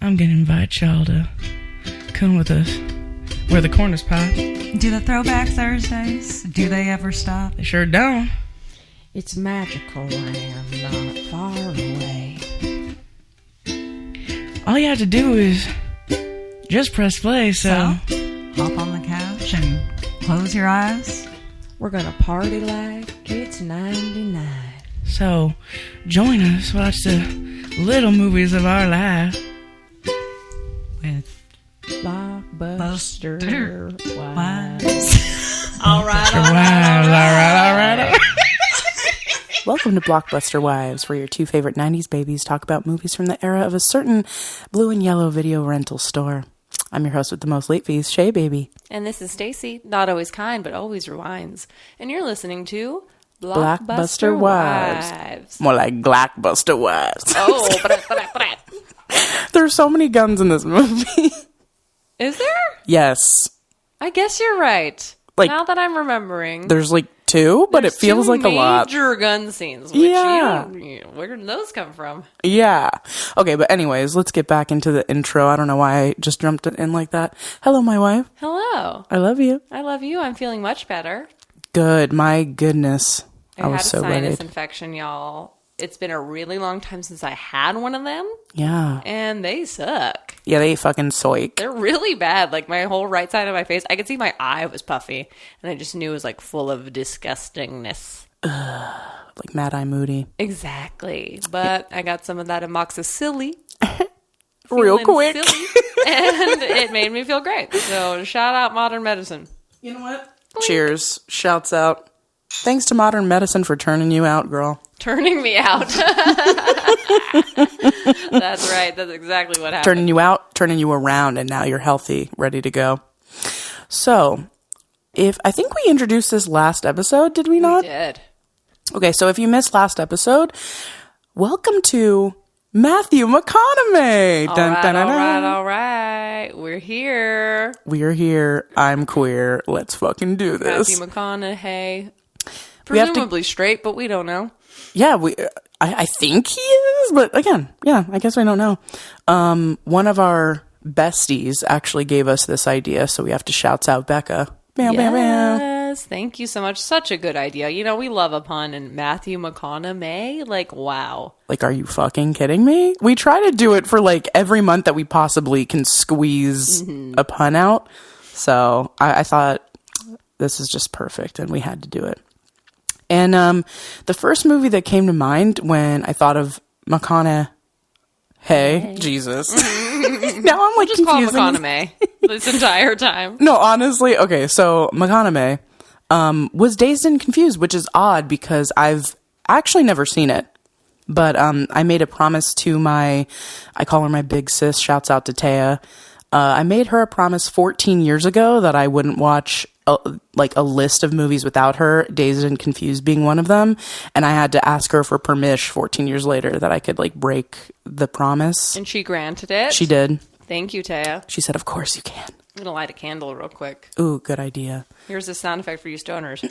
I'm gonna invite y'all to come with us where the corners pop. Do the Throwback Thursdays, do they ever stop? They sure don't. It's magical land not far away. All you have to do is just press play, so hop on the couch and close your eyes. We're gonna party like it's 99. So join us, watch the little movies of our life with Blockbuster Wives. All right. Welcome to Blockbuster Wives, where your two favorite 90s babies talk about movies from the era of a certain blue and yellow video rental store. I'm your host with the most late fees, Shea Baby. And this is Stacey, not always kind, but always rewinds. And you're listening to Blockbuster Wives. More like Glockbuster Wives. Oh, There's so many guns in this movie. Is there? Yes. I guess you're right. Like, now that I'm remembering. There's like two, but it feels like a lot. Major gun scenes. Which where did those come from? Yeah. Okay, but anyways, let's get back into the intro. I don't know why I just jumped in like that. Hello, my wife. Hello. I love you. I love you. I'm feeling much better. Good. My goodness. I was so had a sinus worried. infection, y'all. It's been a really long time since I had one of them. Yeah. And they suck. Yeah, they fucking soik. They're really bad. Like, my whole right side of my face, I could see my eye was puffy. And I just knew it was, like, full of disgustingness. Like Mad Eye Moody. Exactly. But I got some of that amoxicillin. Real quick. Silly, and it made me feel great. So, shout out modern medicine. You know what? Cheers. Shouts out. Thanks to modern medicine for turning you out, girl. Turning me out. That's right. That's exactly what happened. Turning you out, turning you around, and now you're healthy, ready to go. So, I think we introduced this last episode, did we not? We did. Okay, so if you missed last episode, welcome to Matthew McConaughey. All right. We're here. We're here. I'm queer. Let's fucking do this. Matthew McConaughey. Presumably straight, but we don't know. Yeah, I think he is, but again, yeah, I guess we don't know. One of our besties actually gave us this idea, so we have to shout out Becca. Bam, bam, bam. Yes, thank you so much. Such a good idea. You know, we love a pun, and Matthew McConaughey, like, wow. Like, are you fucking kidding me? We try to do it for, like, every month that we possibly can squeeze a pun out. So I thought this is just perfect, and we had to do it. And the first movie that came to mind when I thought of McConaughey, Jesus. Now I'm like just confusing. Call McConaughey this entire time. No, honestly, okay. So McConaughey was Dazed and Confused, which is odd because I've actually never seen it. But I made a promise to I call her my big sis. Shouts out to Taya. I made her a promise 14 years ago that I wouldn't watch a list of movies without her, Dazed and Confused being one of them. And I had to ask her for permission 14 years later that I could like break the promise. And she granted it. She did. Thank you, Taya. She said, of course you can. I'm going to light a candle real quick. Ooh, good idea. Here's a sound effect for you stoners.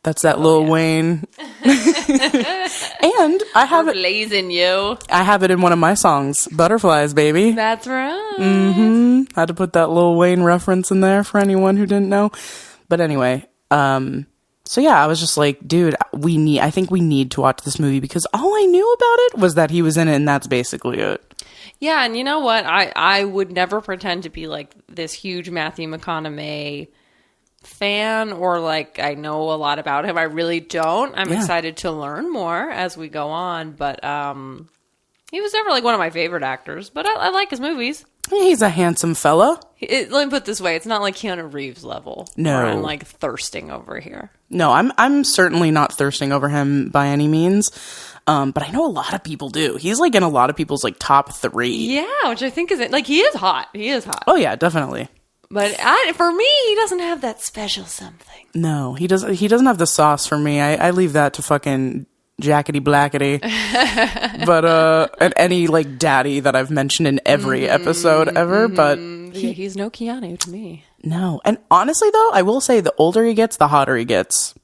That's that Lil Wayne. And I have it. Blazing you. I have it in one of my songs, Butterflies, baby. That's right. Mm-hmm. Had to put that Lil Wayne reference in there for anyone who didn't know. But anyway, so yeah, I was just like, dude, I think we need to watch this movie because all I knew about it was that he was in it, and that's basically it. Yeah, and you know what? I would never pretend to be like this huge Matthew McConaughey fan or like I know a lot about him. I really don't. I'm excited to learn more as we go on, but he was never like one of my favorite actors, but I like his movies. He's a handsome fella. Let me put it this way, it's not like Keanu Reeves level. No. Where I'm like thirsting over here. No, I'm certainly not thirsting over him by any means. But I know a lot of people do. He's like in a lot of people's like top 3. Yeah, which I think is like he is hot. He is hot. Oh yeah, definitely. But for me, he doesn't have that special something. No, he doesn't. He doesn't have the sauce for me. I leave that to fucking Jackety Blackety. But and any like daddy that I've mentioned in every episode ever. But he's no Keanu to me. No, and honestly though, I will say the older he gets, the hotter he gets.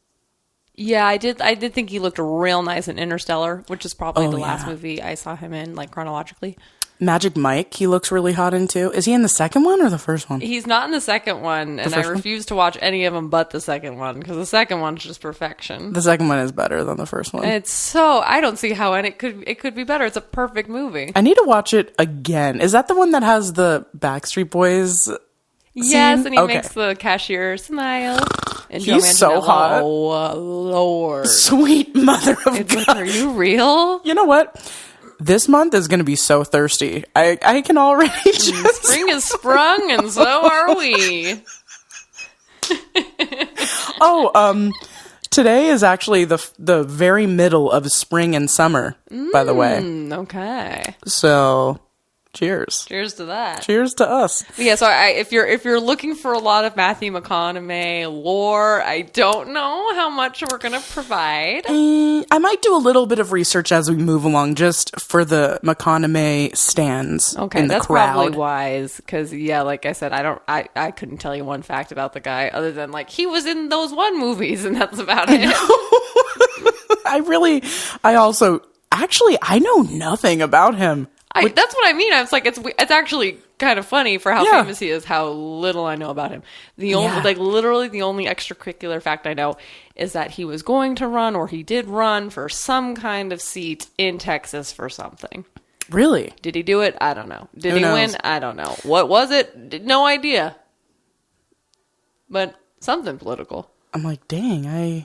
Yeah, I did think he looked real nice in Interstellar, which is probably the last yeah. movie I saw him in, like chronologically. Magic Mike, he looks really hot in too. Is he in the second one or the first one? He's not in the second one, and I refuse to watch any of them but the second one, because the second one's just perfection. The second one is better than the first one. It's so, I don't see how, and it could be better. It's a perfect movie. I need to watch it again. Is that the one that has the Backstreet Boys Yes, scene? and he Okay. makes the cashier smile. And He's so hot. Oh, Lord. Sweet mother of God. Are you real? You know what? This month is going to be so thirsty. I can already just... Spring is sprung, and so are we. Today is actually the very middle of spring and summer, by the way. Okay. So, cheers. Cheers to that. Cheers to us. But yeah, so if you're looking for a lot of Matthew McConaughey lore, I don't know how much we're gonna provide. I might do a little bit of research as we move along, just for the McConaughey stands Okay, in the that's crowd. probably wise, because yeah, like I said, I couldn't tell you one fact about the guy other than like he was in those one movies, and that's about it. I know nothing about him. That's what I mean. I was like, it's actually kind of funny for how famous he is, how little I know about him. Literally the only extracurricular fact I know is that he was going to run, or he did run for some kind of seat in Texas for something. Really? Did he do it? I don't know. Did Who he knows? win? I don't know. What was it? No idea. But something political. I'm like, dang,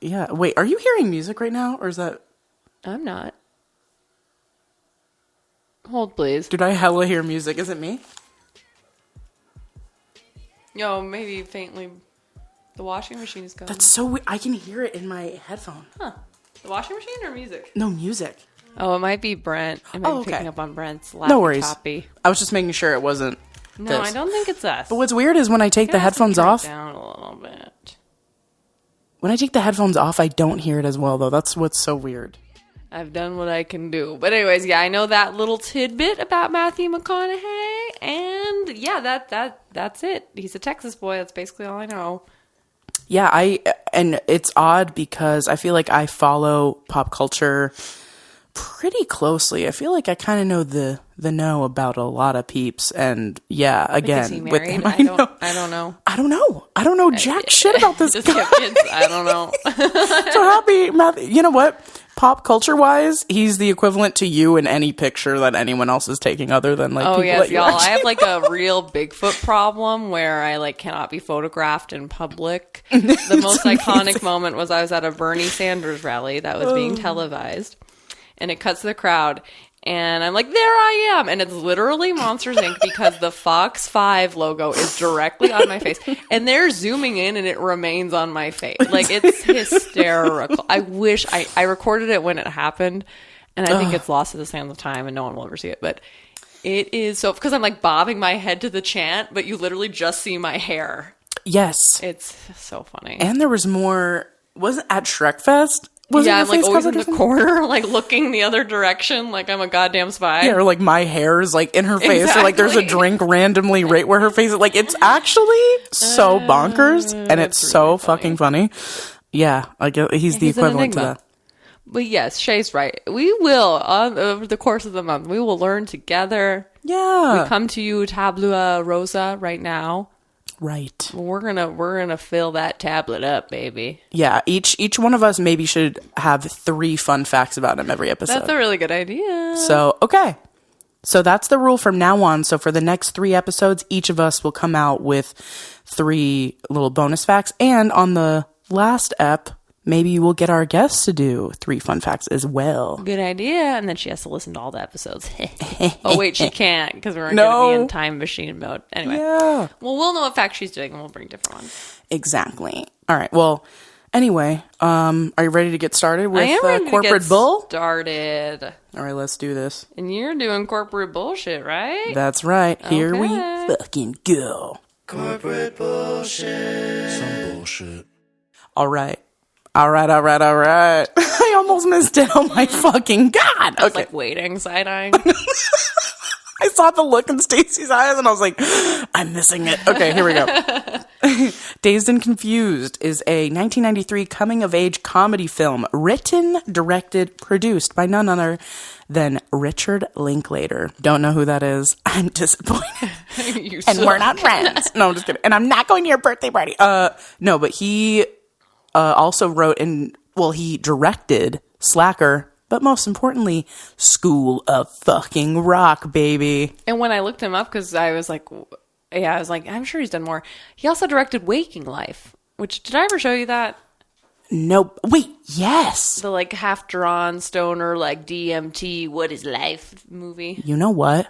Wait, are you hearing music right now? Or is that... I'm not. Hold, please. Did I hella hear music? Is it me? Yo, maybe faintly. The washing machine is going. That's so weird. I can hear it in my headphone. Huh. The washing machine or music? No music. Oh, it might be Brent. It might be okay. picking up on Brent's laugh. No worries. Copy. I was just making sure it wasn't No, this. I don't think it's us. But what's weird is when I take the headphones off, Down a little bit. when I take the headphones off, I don't hear it as well, though. That's what's so weird. I've done what I can do. But anyways, yeah, I know that little tidbit about Matthew McConaughey, and yeah, that's it. He's a Texas boy. That's basically all I know. Yeah, and it's odd because I feel like I follow pop culture pretty closely. I feel like I kind of know the know about a lot of peeps, and yeah, again, Is he with married? him, I don't know. I don't know jack shit about this Just guy. have kids. I don't know. So happy, Matthew. You know what? Pop culture wise, he's the equivalent to you in any picture that anyone else is taking, other than like Oh people yes, that you y'all. I actually have like a real Bigfoot problem where I like cannot be photographed in public. The most iconic moment was I was at a Bernie Sanders rally that was being televised, and it cuts to the crowd, and I'm like, there I am, and it's literally Monsters Inc. because the Fox 5 logo is directly on my face, and they're zooming in, and it remains on my face. Like, it's hysterical. I wish I recorded it when it happened, and I think it's lost to the sands of time, and no one will ever see it, but it is so, because I'm like bobbing my head to the chant, but you literally just see my hair. Yes. It's so funny. And there was more. Was it at Shrek Fest? Wasn't Yeah, your I'm like face always in covered or the something? corner, like looking the other direction, like I'm a goddamn spy. Yeah, or like my hair is like in her face, or like there's a Exactly. drink randomly right where her face is. Like, it's actually so bonkers, and it's so fucking funny. Yeah, like he's the He's an equivalent to enigma. that. But yes, Shay's right. We will, over the course of the month, we will learn together. Yeah, We come to you, tabula rosa, right now. right. We're gonna fill that tablet up, baby. Yeah, each one of us maybe should have 3 fun facts about him every episode. That's a really good idea. So, okay. So that's the rule from now on. So for the next 3 episodes, each of us will come out with 3 little bonus facts. And on the last ep, maybe we'll get our guests to do 3 fun facts as well. Good idea. And then she has to listen to all the episodes. Oh, wait, she can't because we're No. going to be in time machine mode. Anyway. Yeah. Well, we'll know what fact she's doing and we'll bring different ones. Exactly. All right. Well, anyway, are you ready to get started with I am ready corporate to get bull? started. All right, let's do this. And you're doing corporate bullshit, right? That's right. Here we Okay. fucking go. Corporate bullshit. Some bullshit. All right. All right. I almost missed it. Oh my fucking God. I was Okay. like waiting, side-eyeing. I saw the look in Stacey's eyes and I was like, I'm missing it. Okay, here we go. Dazed and Confused is a 1993 coming-of-age comedy film written, directed, produced by none other than Richard Linklater. Don't know who that is. I'm disappointed. And we're not friends. No, I'm just kidding. And I'm not going to your birthday party. No, but he also wrote he directed Slacker, but most importantly, School of Fucking Rock, baby. And when I looked him up, because I was like, I'm sure he's done more. He also directed Waking Life, which, did I ever show you that? Nope. Wait, yes. The like half-drawn stoner, like DMT, what is life movie. You know what?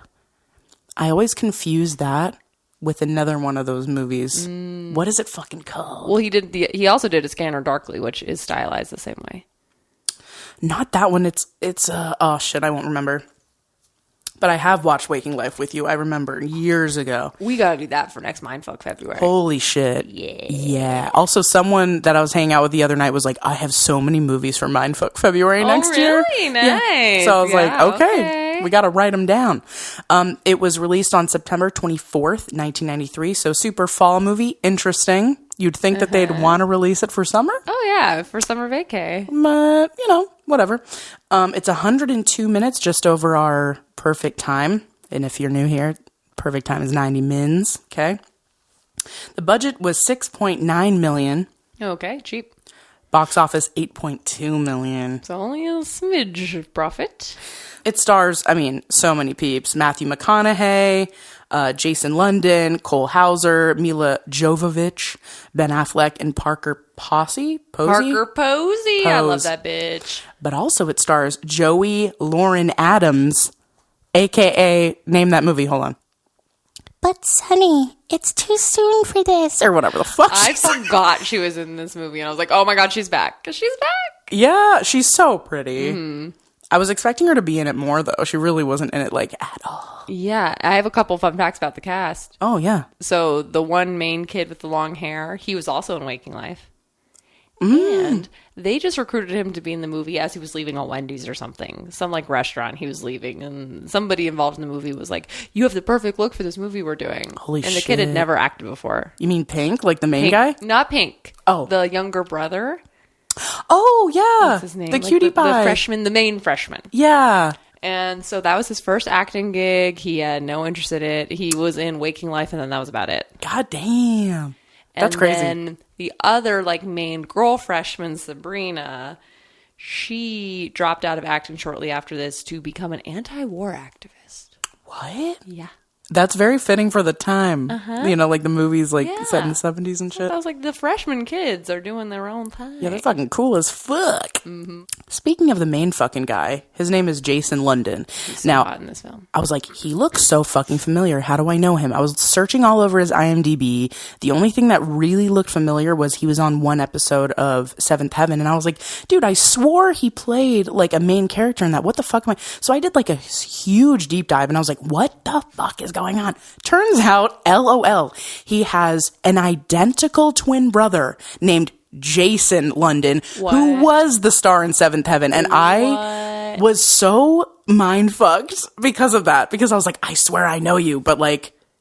I always confuse that with another one of those movies. What is it fucking called? Well, he also did A Scanner Darkly, which is stylized the same way. Not that one. It's oh shit, I won't remember. But I have watched Waking Life with you. I remember years ago. We gotta do that for next Mindfuck February. Holy shit. Yeah. Also, someone that I was hanging out with the other night was like, I have so many movies for Mindfuck February next year. Really? Nice. Yeah. So I was like, okay, we gotta write them down. It was released on September 24th, 1993. So super fall movie. Interesting. You'd think that they'd want to release it for summer. Oh, yeah, for summer vacay. But, whatever. It's 102 minutes, just over our perfect time. And if you're new here, perfect time is 90 mins, okay? The budget was $6.9 million. Okay, cheap. Box office, $8.2 million. It's only a smidge of profit. It stars, so many peeps. Matthew McConaughey, Jason London, Cole Hauser, Mila Jovovich, Ben Affleck, and Parker Posey. Parker Posey. I love that bitch. But also it stars Joey Lauren Adams, a.k.a. name that movie. Hold on. But Sonny, it's too soon for this. Or whatever the fuck. I forgot she was in this movie, and I was like, oh my god, she's back. She's back. Yeah, she's so pretty. Mm-hmm. I was expecting her to be in it more, though. She really wasn't in it, at all. Yeah, I have a couple fun facts about the cast. Oh, yeah. So, the one main kid with the long hair, he was also in Waking Life. And they just recruited him to be in the movie as he was leaving a Wendy's or something. Some, restaurant he was leaving. And somebody involved in the movie was like, you have the perfect look for this movie we're doing. Holy shit. And the kid had never acted before. You mean Pink? Like the main guy? Not Pink. Oh. The younger brother. Oh, yeah. What's his name? The cutie pie. The freshman, the main freshman. Yeah. And so that was his first acting gig. He had no interest in it. He was in Waking Life, and then that was about it. God damn. That's crazy. And then the other, main girl freshman, Sabrina, she dropped out of acting shortly after this to become an anti-war activist. What? Yeah. That's very fitting for the time. The movies set in the 70s and shit. I was like, the freshman kids are doing their own thing. Yeah, they're fucking cool as fuck. Mm-hmm. Speaking of the main fucking guy, his name is Jason London. He's so hot in this film. I was like, he looks so fucking familiar. How do I know him? I was searching all over his IMDb. The only thing that really looked familiar was he was on one episode of Seventh Heaven. And I was like, dude, I swore he played a main character in that. What the fuck am I? So I did a huge deep dive and I was like, what the fuck is going on? Turns out, LOL, he has an identical twin brother named Jason London, who was the star in Seventh Heaven. And I was so mind fucked because of that. Because I was like, I swear I know you. But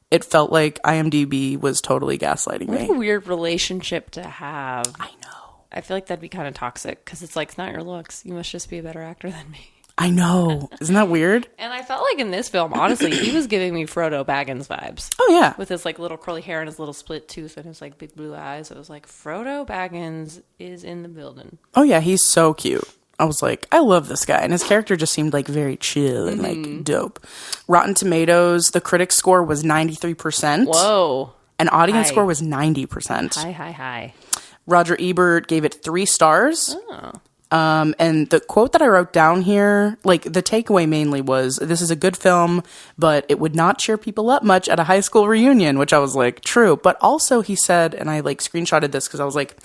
it felt like IMDb was totally gaslighting me. What a weird relationship to have. I know. I feel like that'd be kind of toxic because it's it's not your looks. You must just be a better actor than me. I know. Isn't that weird? And I felt like in this film, honestly, he was giving me Frodo Baggins vibes. Oh, yeah. With his little curly hair and his little split tooth and his big blue eyes. It was like, Frodo Baggins is in the building. Oh, yeah. He's so cute. I was like, I love this guy. And his character just seemed very chill and dope. Rotten Tomatoes, the critic score was 93%. Whoa. And audience score was 90%. Hi. Roger Ebert gave it 3 stars. Oh. And the quote that I wrote down here, the takeaway mainly was, this is a good film, but it would not cheer people up much at a high school reunion, which I was like, true. But also he said, and I screenshotted this because I was like,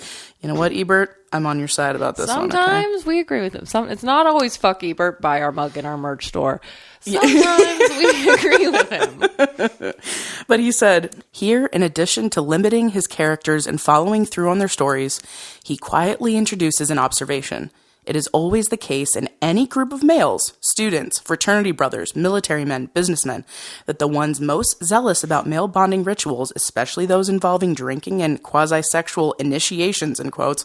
you know what, Ebert, I'm on your side about this one. Sometimes we agree with him. It's not always fuck Ebert, buy our mug in our merch store. Sometimes we agree with him. But he said, here, in addition to limiting his characters and following through on their stories, he quietly introduces an observation. It is always the case in any group of males, students, fraternity brothers, military men, businessmen, that the ones most zealous about male bonding rituals, especially those involving drinking and quasi-sexual initiations, in quotes,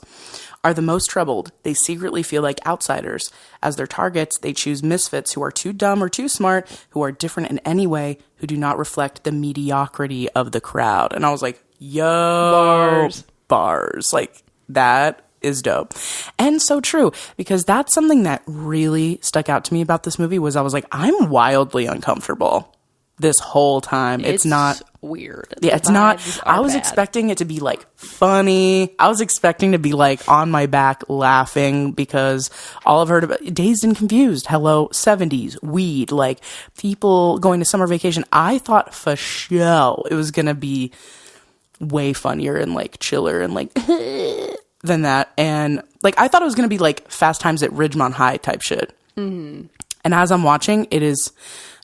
are the most troubled. They secretly feel like outsiders. As their targets, they choose misfits who are too dumb or too smart, who are different in any way, who do not reflect the mediocrity of the crowd. And I was like, yo, bars. Like, that is dope. And so true, because that's something that really stuck out to me about this movie was I was like, I'm wildly uncomfortable this whole time. It's not weird. Yeah, it's not. I was expecting it to be like funny. I was expecting to be like on my back laughing because all I've heard about Dazed and Confused. Hello, 70s, weed, like people going to summer vacation. I thought for sure it was going to be way funnier and like chiller and like than that. And like I thought it was going to be like Fast Times at Ridgemont High type shit. Mm-hmm. And as I'm watching, it is,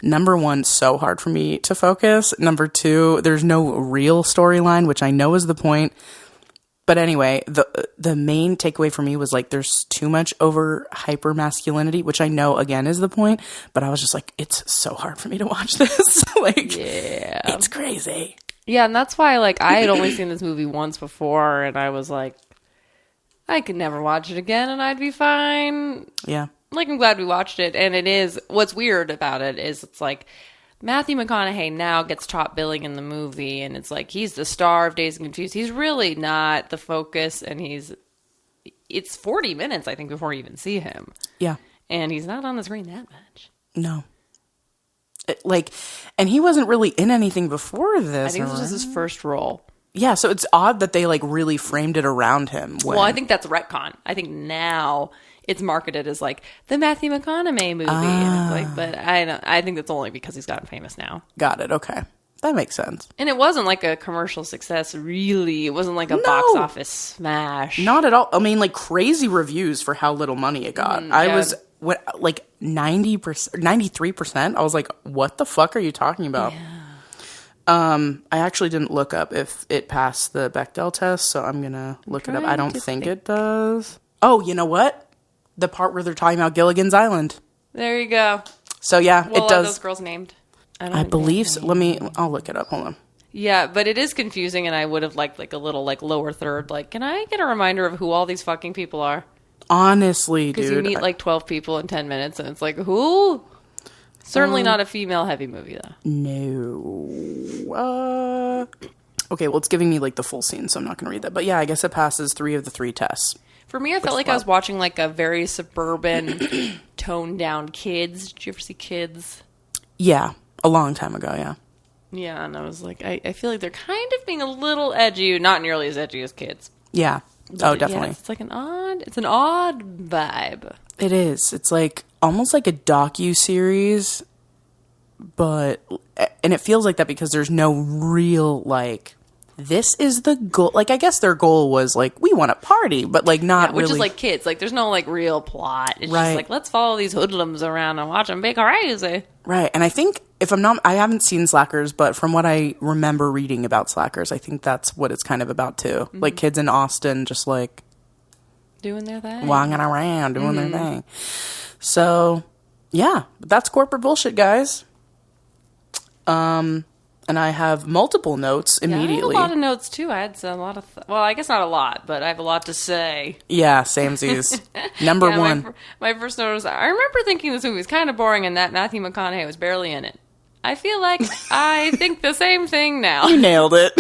number one, so hard for me to focus. Number two, there's no real storyline, which I know is the point. But anyway, the main takeaway for me was like there's too much over hyper masculinity, which I know again is the point. But I was just like, it's so hard for me to watch this. Like, yeah, it's crazy. Yeah, and that's why like I had only seen this movie once before, and I was like, I could never watch it again, and I'd be fine. Yeah. Like, I'm glad we watched it, and it is, what's weird about it is it's like, Matthew McConaughey now gets top billing in the movie, and it's like, he's the star of Dazed and Confused. He's really not the focus, and it's 40 minutes, I think, before you even see him. Yeah. And he's not on the screen that much. No. And he wasn't really in anything before this. I think this was his first role. Yeah, so it's odd that they, like, really framed it around him. Well, I think that's retcon. I think now it's marketed as like the Matthew McConaughey movie. And it's like, but I think that's only because he's gotten famous now. Got it. Okay. That makes sense. And it wasn't like a commercial success, really. It wasn't like a box office smash. Not at all. I mean, like crazy reviews for how little money it got. I was like 90%, 93%. I was like, what the fuck are you talking about? Yeah. I actually didn't look up if it passed the Bechdel test, so I'm going to look it up. I don't think it does. Oh, you know what? The part where they're talking about Gilligan's Island. There you go. So yeah, it does. What are those girls named? I believe so. I'll look it up. Hold on. Yeah, but it is confusing, and I would have liked like a little like lower third. Like, can I get a reminder of who all these fucking people are? Honestly, dude. Because you meet like 12 people in 10 minutes, and it's like, who? Certainly not a female heavy movie, though. No. Okay, well, it's giving me like the full scene, so I'm not going to read that. But yeah, I guess it passes 3 of the 3 tests. For me, I felt like I was watching like a very suburban, toned down Kids. Did you ever see Kids? Yeah, a long time ago, yeah. Yeah, and I was like, I feel like they're kind of being a little edgy, not nearly as edgy as Kids. Yeah. Oh, definitely. Yeah, it's like an odd vibe. It is. It's like almost like a docu-series, and it feels like that because there's no real like, this is the goal. Like, I guess their goal was like, we want to party, but like not which really. Is like Kids. Like, there's no like real plot. It's right. just like, let's follow these hoodlums around and watch them be crazy. Right. And I think I haven't seen Slackers, but from what I remember reading about Slackers, I think that's what it's kind of about too. Mm-hmm. Like kids in Austin, just like doing their thing, walking around, doing their thing. So yeah, that's corporate bullshit, guys. And I have multiple notes immediately. I had a lot of notes too. I had a lot of, well, I guess not a lot, but I have a lot to say. Yeah, samesies. Number one. My first note was, I remember thinking this movie was kind of boring and that Matthew McConaughey was barely in it. I feel like I think the same thing now. You nailed it.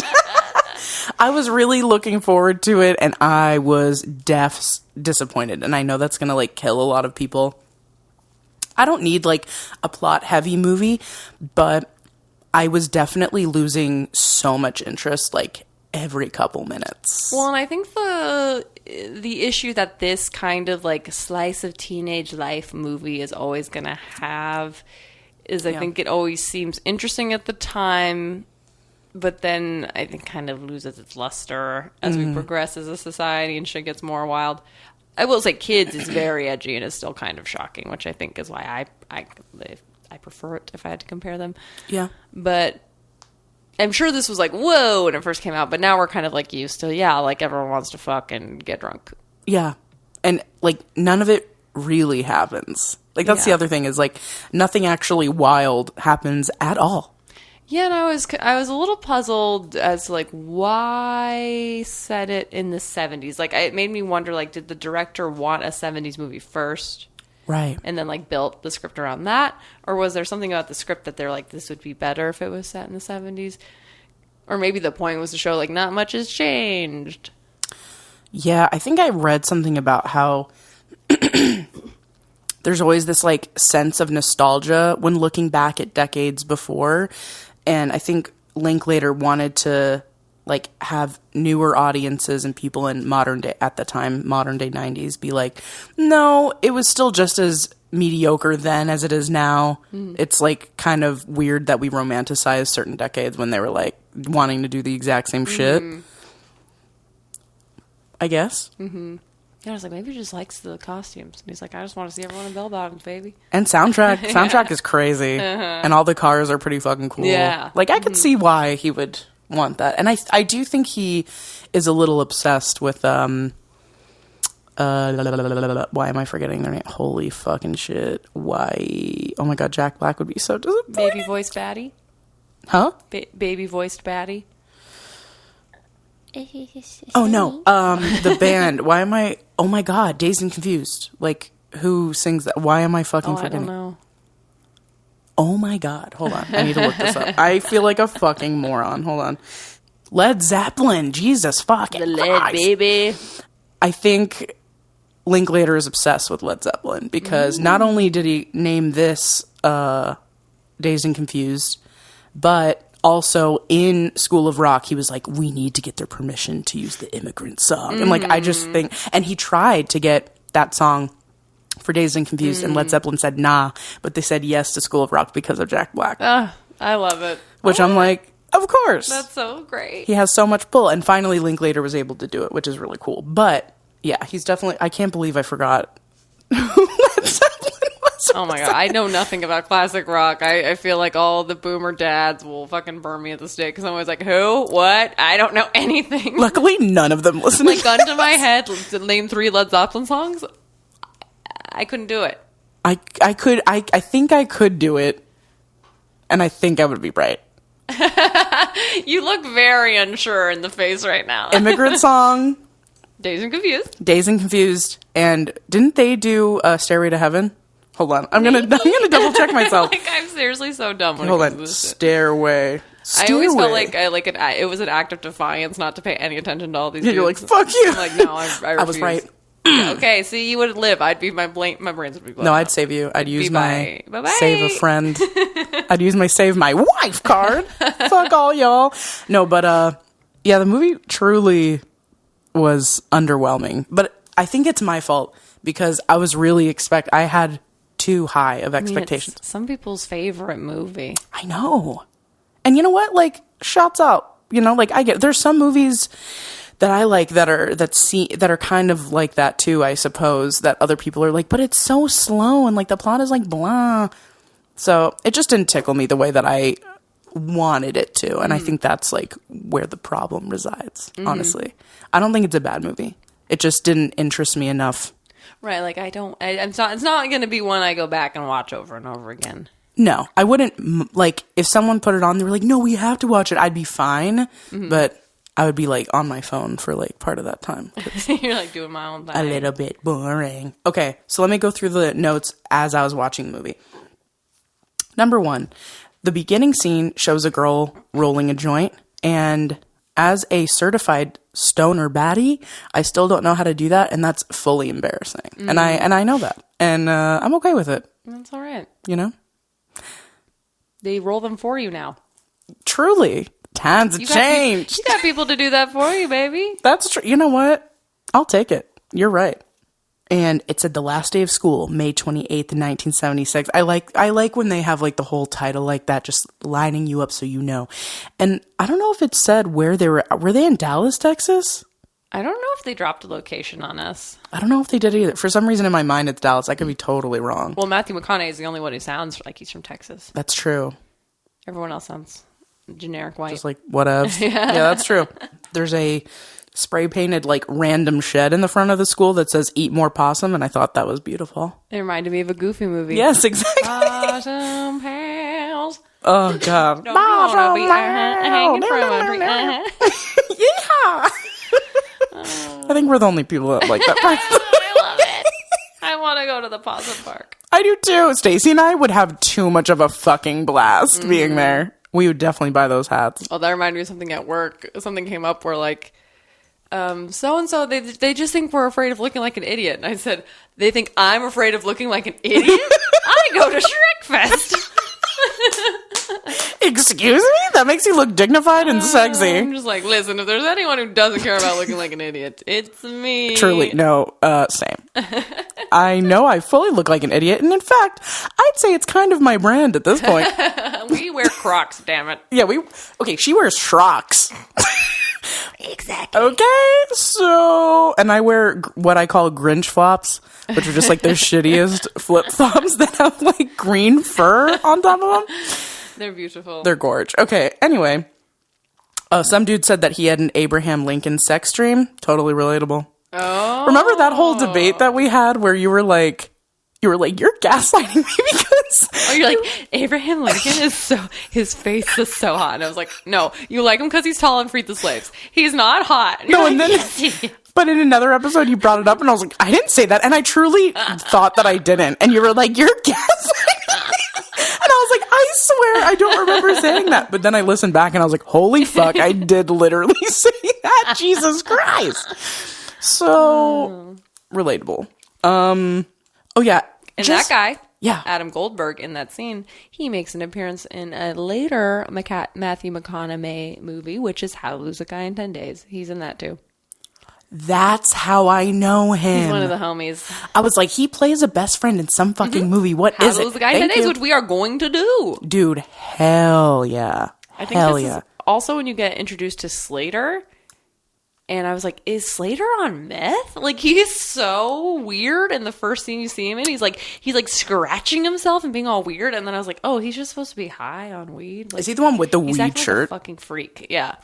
I was really looking forward to it, and I was disappointed. And I know that's going to like kill a lot of people. I don't need like a plot-heavy movie, but I was definitely losing so much interest like every couple minutes. Well, and I think the issue that this kind of like slice of teenage life movie is always going to have is I think it always seems interesting at the time, but then I think kind of loses its luster as we progress as a society and shit gets more wild. I will say Kids is very edgy and is still kind of shocking, which I think is why I prefer it if I had to compare them. Yeah. But I'm sure this was like, whoa, when it first came out, but now we're kind of like used to, like everyone wants to fuck and get drunk. Yeah. And like none of it really happens. Like, that's the Yeah. other thing is, like, nothing actually wild happens at all. Yeah, and I was a little puzzled as to, like, why set it in the 70s. Like, it made me wonder, like, did the director want a 70s movie first? Right. And then, like, built the script around that? Or was there something about the script that they're like, this would be better if it was set in the 70s? Or maybe the point was to show, like, not much has changed. Yeah, I think I read something about how there's always this, like, sense of nostalgia when looking back at decades before. And I think Linklater wanted to, like, have newer audiences and people in modern day, at the time, modern day 90s, be like, no, it was still just as mediocre then as it is now. It's, like, kind of weird that we romanticize certain decades when they were, like, wanting to do the exact same shit. I guess. Yeah, I was like, maybe he just likes the costumes. And he's like, I just want to see everyone in bell bottoms, baby. And soundtrack is crazy. And all the cars are pretty fucking cool. Yeah. Like, I could see why he would want that. And I do think he is a little obsessed with, why am I forgetting their name? Holy fucking shit. Why? Oh my god, Jack Black would be so disappointed. Baby voiced baddie? Huh? Baby voiced baddie? Oh no. The band. Why am I, oh my god, Dazed and Confused. Like, who sings that? Why am I fucking Oh, I forgetting? don't know. Oh my god. Hold on. I need to look this up. I feel like a fucking moron. Hold on. Led Zeppelin. Jesus fucking The lead, Christ. baby. I think Linklater is obsessed with Led Zeppelin because not only did he name this Dazed and Confused, but also in School of Rock, he was like, we need to get their permission to use the Immigrant Song. And, like, I just think... And he tried to get that song for Dazed and Confused, and Led Zeppelin said nah, but they said yes to School of Rock because of Jack Black. I love it. Which I'm like, of course. That's so great. He has so much pull. And finally, Linklater was able to do it, which is really cool. But, yeah, he's definitely... I can't believe I forgot Led Zeppelin was. Oh my god, I know nothing about classic rock. I feel like all the boomer dads will fucking burn me at the stake because I'm always like, who? What? I don't know anything. Luckily, none of them listen Like, to gun to my head, name 3 Led Zeppelin songs. I couldn't do it. I think I could do it, and I think I would be right. You look very unsure in the face right now. Immigrant Song, Dazed and Confused. Dazed and Confused, and didn't they do Stairway to Heaven? Hold on, I'm gonna double check myself. Like, I'm seriously so dumb when Hold it comes on, to this shit. Stairway. I always felt like it was an act of defiance not to pay any attention to all these. You're like, dudes. fuck you. I'm like, no, I I was refuse. right. Yeah, okay, see, you wouldn't live. I'd be my brains would be blown. No, up. I'd save you. I'd use my Bye-bye. save a friend. I'd use my save my wife card. Fuck all y'all. No, but yeah, the movie truly was underwhelming. But I think it's my fault because I was really I had too high of expectations. It's some people's favorite movie. I know. And you know what? Like, shouts out. You know, like, there's some movies that I like that are kind of like that too, I suppose, that other people are like, but it's so slow and like the plot is like blah. So it just didn't tickle me the way that I wanted it to. And I think that's like where the problem resides, honestly. I don't think it's a bad movie. It just didn't interest me enough. Right, like it's not going to be one I go back and watch over and over again. No, I wouldn't, like, if someone put it on, they were like, no, we have to watch it, I'd be fine. But I would be like on my phone for like part of that time. You're like doing my own thing. A little bit boring. Okay, so let me go through the notes as I was watching the movie. Number 1, the beginning scene shows a girl rolling a joint, and as a certified stoner baddie, I still don't know how to do that, and that's fully embarrassing. And I know that, and I'm okay with it. That's all right. You know, They roll them for you now. truly, times have changed. You got people to do that for you, baby. That's true. You know what? I'll take it. You're right. And it said the last day of school, May 28th, 1976. I like when they have like the whole title like that, just lining you up so you know. And I don't know if it said where they were they in Dallas, Texas? I don't know if they dropped a location on us. I don't know if they did either. For some reason in my mind it's Dallas. I could be totally wrong. Well, Matthew McConaughey is the only one who sounds like he's from Texas. That's true. Everyone else sounds generic white. Just like whatevs. Yeah, that's true. There's a spray painted like random shed in the front of the school that says "Eat More Possum," and I thought that was beautiful. It reminded me of a Goofy movie. Yes, exactly. Possum pals. Oh god. Don't wanna be hanging from a tree. Yeah. I think we're the only people that like that part. I love it. I want to go to the Possum Park. I do too. Stacey and I would have too much of a fucking blast being there. We would definitely buy those hats. Oh, that reminded me of something at work. Something came up where like, so-and-so, they just think we're afraid of looking like an idiot. And I said, they think I'm afraid of looking like an idiot? I go to Shrek Fest. Excuse me? That makes you look dignified and sexy. I'm just like, listen, if there's anyone who doesn't care about looking like an idiot, it's me. Truly, no, same. I know I fully look like an idiot, and in fact, I'd say it's kind of my brand at this point. We wear Crocs, damn it. Yeah, okay, she wears Shrocks. Exactly. Okay, so, and I wear what I call Grinch flops, which are just like the shittiest flip-flops that have like green fur on top of them. They're beautiful. They're gorge. Okay, anyway. Some dude said that he had an Abraham Lincoln sex dream. Totally relatable. Oh. Remember that whole debate that we had where you were like, you're gaslighting me because... Oh, you're like, Abraham Lincoln is so... His face is so hot. And I was like, no, you like him because he's tall and freed the slaves. He's not hot. And No, you're and like, then... yes, he is. But in another episode, you brought it up, and I was like, I didn't say that. And I truly thought that I didn't. And you were like, you're gaslighting me. And I was like, I swear I don't remember saying that. But then I listened back, and I was like, holy fuck, I did literally say that. Jesus Christ. So, relatable. Oh, yeah. And that guy, yeah, Adam Goldberg, in that scene, he makes an appearance in a later Matthew McConaughey movie, which is How to Lose a Guy in 10 Days. He's in that, too. That's how I know him. He's one of the homies. I was like, he plays a best friend in some fucking movie. What How is to it? Lose a Guy in 10 Days, which we are going to do. Dude, hell yeah. I think this is also when you get introduced to Slater. And I was like, is Slater on meth? Like, he's so weird in the first scene you see him in. He's like scratching himself and being all weird. And then I was like, oh, he's just supposed to be high on weed. Like, Is he the one with the he's weed acting like shirt? a fucking freak. Yeah.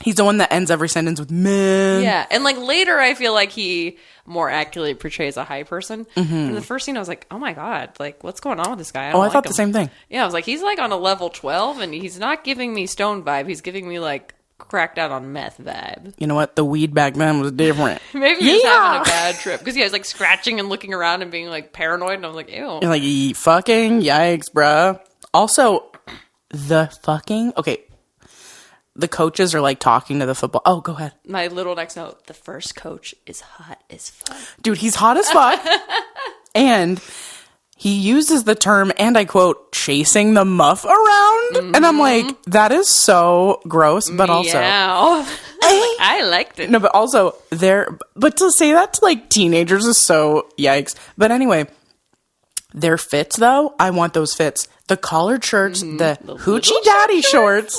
He's the one that ends every sentence with man. Yeah. And like later, I feel like he more accurately portrays a high person. In the first scene, I was like, oh my God, like, what's going on with this guy? I thought the same thing. Yeah. I was like, he's like on a level 12 and he's not giving me stone vibe. He's giving me like cracked out on meth vibe. You know what? The weed back then was different. Maybe he was having a bad trip because he was like scratching and looking around and being like paranoid. And I was like, ew. You're like, fucking yikes, bruh. Also, the coaches are like talking to the football. Oh, go ahead. My little next note, the first coach is hot as fuck. Dude, he's hot as fuck. And he uses the term, and I quote, chasing the muff around. And I'm like, that is so gross, but also... I liked it. No, but also, but to say that to like teenagers is so yikes. But anyway, their fits though, I want those fits. The collared shirts, the hoochie daddy shorts,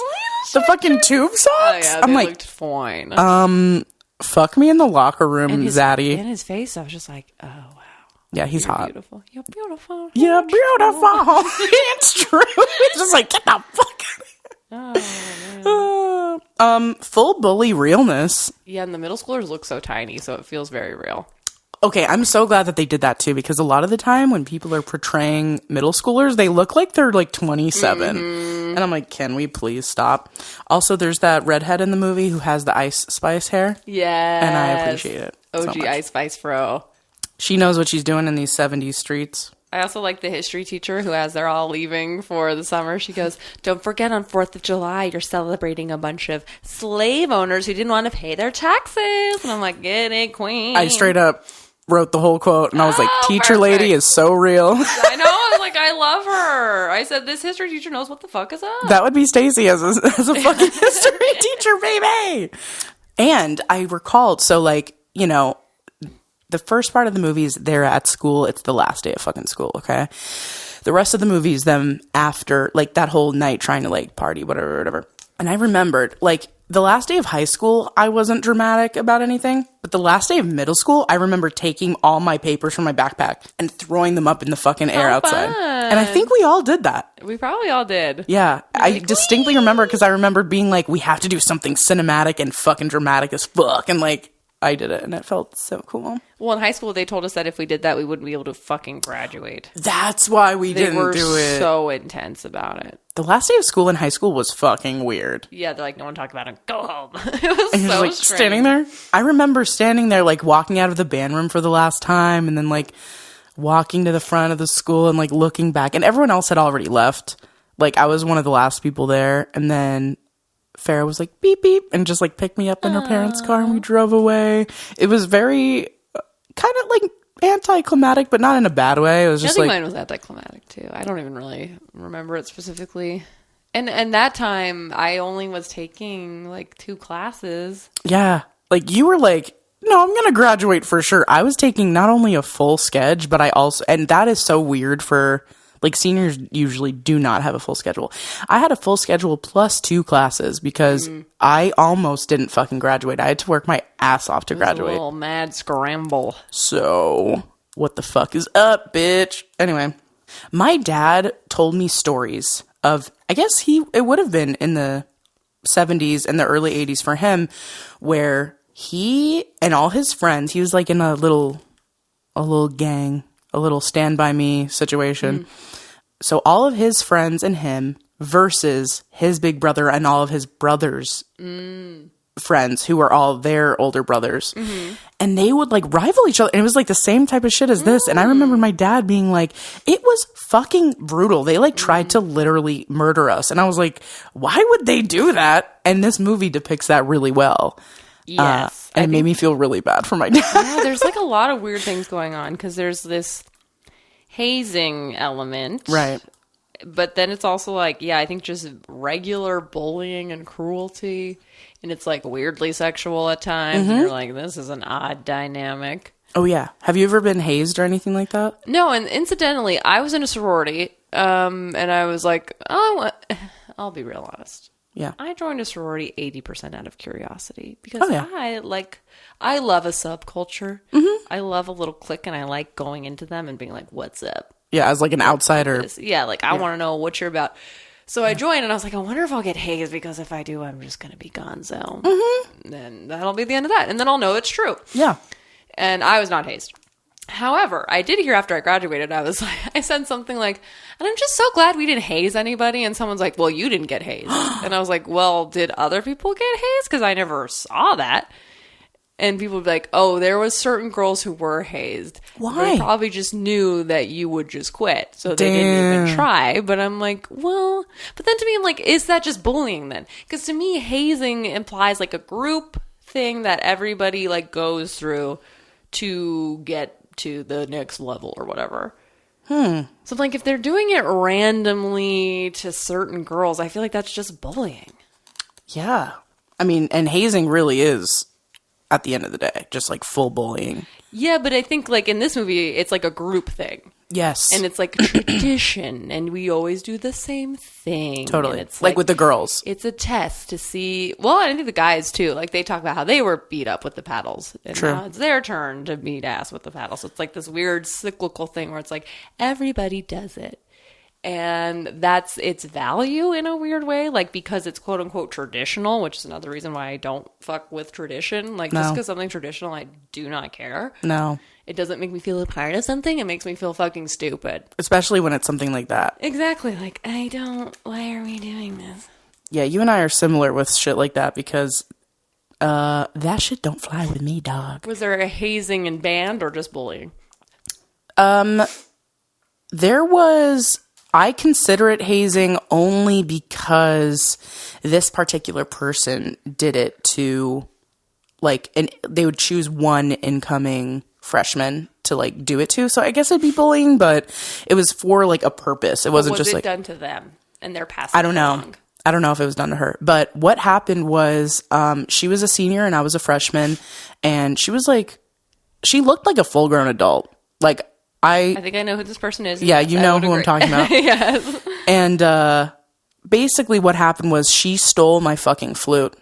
the fucking tube socks. Oh yeah, I'm they like, looked fine. fuck me in the locker room, Zaddy. In his face, I was just like, oh wow. Yeah, he's hot. Beautiful. You're beautiful. You're beautiful. It's true. It's just like, get the fuck out of here. Full bully realness. Yeah, and the middle schoolers look so tiny, so it feels very real. Okay, I'm so glad that they did that too, because a lot of the time when people are portraying middle schoolers, they look like they're like 27. And I'm like, can we please stop? Also, there's that redhead in the movie who has the Ice Spice hair. Yeah. And I appreciate it. OG so much. Ice Spice Fro. She knows what she's doing in these 70s streets. I also like the history teacher who, as they're all leaving for the summer, she goes, don't forget on 4th of July, you're celebrating a bunch of slave owners who didn't want to pay their taxes. And I'm like, get it, queen. I straight up wrote the whole quote, and I was like, teacher perfect. lady is so real. I know. I was like, I love her. I said, this history teacher knows what the fuck is up. That would be Stacey as a fucking history teacher, baby. And I recalled, so like, you know, the first part of the movies, they're at school. It's the last day of fucking school, okay? The rest of the movies, them after, like, that whole night trying to, like, party, whatever. And I remembered, like, the last day of high school, I wasn't dramatic about anything. But the last day of middle school, I remember taking all my papers from my backpack and throwing them up in the fucking air outside. Fun. And I think we all did that. We probably all did. Yeah. I distinctly remember because I remember being like, we have to do something cinematic and fucking dramatic as fuck. And like, I did it and it felt so cool. Well, in high school, they told us that if we did that, we wouldn't be able to fucking graduate. That's why we They didn't were do it. so intense about it. The last day of school in high school was fucking weird. Yeah, they're like, no one talk about it. Go home. It was And you're so just like strange. standing there. I remember standing there, like walking out of the band room for the last time, and then like walking to the front of the school and like looking back, and everyone else had already left. Like I was one of the last people there, and then Farrah was like beep beep and just like picked me up in her parents' car, and we drove away. It was very kind of like anticlimactic, but not in a bad way. It was I just think like mine was anticlimactic too. I don't even really remember it specifically. And that time, I only was taking like 2 classes. yeah, like you were like, no, I'm gonna graduate for sure. I was taking not only a full schedule, but I also, and that is so weird for like seniors usually do not have a full schedule. I had a full schedule plus 2 classes because I almost didn't fucking graduate. I had to work my ass off to It was a graduate. little mad scramble. So what the fuck is up, bitch? Anyway, my dad told me stories of, I guess it would have been in the 70s and the early 80s for him, where he and all his friends, he was like in a little gang, a little Stand By Me situation. So all of his friends and him versus his big brother and all of his brothers' friends who were all their older brothers. And they would like rival each other. And it was like the same type of shit as this. And I remember my dad being like, it was fucking brutal. They like tried to literally murder us. And I was like, why would they do that? And this movie depicts that really well. Yes. And it made me feel really bad for my dad. Yeah, there's like a lot of weird things going on because there's this hazing element. Right. But then it's also like, yeah, I think just regular bullying and cruelty. And it's like weirdly sexual at times. And you're like, this is an odd dynamic. Oh, yeah. Have you ever been hazed or anything like that? No, and incidentally, I was in a sorority. And I was like, oh, I'll be real honest. Yeah. I joined a sorority 80% out of curiosity because Oh, yeah. I love a subculture. I love a little clique and I like going into them and being like, what's up? Yeah, as like an outsider. Yeah, like I want to know what you're about. So I joined and I was like, I wonder if I'll get hazed because if I do, I'm just going to be gonzo. Then that'll be the end of that. And then I'll know it's true. Yeah. And I was not hazed. However, I did hear after I graduated, I said something like, and I'm just so glad we didn't haze anybody. And someone's like, well, you didn't get hazed. And I was like, well, did other people get hazed? Because I never saw that. And people would be like, oh, there was certain girls who were hazed. Why? They probably just knew that you would just quit. So they didn't even try. But I'm like, well, but then to me, I'm like, is that just bullying then? Because to me, hazing implies like a group thing that everybody like goes through to get to the next level or whatever. So like if they're doing it randomly to certain girls, I feel like that's just bullying. Yeah. I mean, and hazing really is, at the end of the day, just like full bullying. Yeah, but I think like in this movie, it's like a group thing. Yes. And it's like a tradition, and we always do the same thing. Totally. And it's like with the girls. It's a test to see. Well, I think the guys too. Like they talk about how they were beat up with the paddles, and True. now it's their turn to beat ass with the paddles. So it's like this weird cyclical thing where it's like everybody does it, and that's its value in a weird way. Like because it's quote unquote traditional, which is another reason why I don't fuck with tradition. Like just because something's traditional, I do not care. No. It doesn't make me feel a part of something. It makes me feel fucking stupid. Especially when it's something like that. Exactly. Like, why are we doing this? Yeah, you and I are similar with shit like that because that shit don't fly with me, dog. Was there a hazing in band or just bullying? There was, I consider it hazing only because this particular person did it to, like, and they would choose one incoming freshman to, like, do it to. So I guess it'd be bullying, but it was for, like, a purpose. It wasn't just, like... done to them and they're passing I don't know. along? I don't know if it was done to her. But what happened was she was a senior and I was a freshman. And she was, like... She looked like a full-grown adult. Like, I think I know who this person is. Yeah, Yes, you I know would who I'm agree. talking about. Yes. And basically what happened was she stole my fucking flute.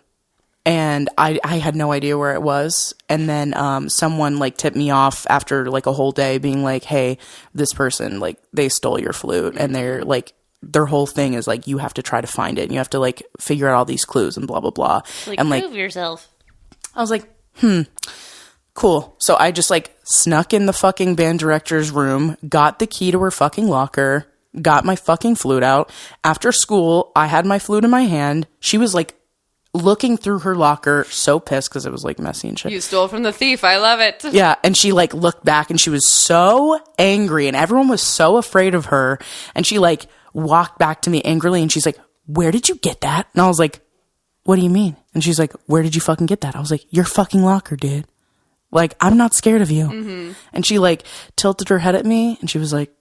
and I had no idea where it was. And then someone like tipped me off after like a whole day being like, hey, this person, like they stole your flute, and they're like, their whole thing is like, you have to try to find it and you have to like figure out all these clues and blah blah blah. Like, and prove yourself. I was like, cool. So I just like snuck in the fucking band director's room, got the key to her fucking locker, got my fucking flute out. After school, I had my flute in my hand. She was like looking through her locker, so pissed because it was like messy and shit. You stole from the thief. I love it. Yeah, and she like looked back and she was so angry and everyone was so afraid of her. And she like walked back to me angrily and she's like, where did you get that? And I was like, what do you mean? And she's like, where did you fucking get that? I was like, your fucking locker, dude. Like, I'm not scared of you. Mm-hmm. And she like tilted her head at me and she was like,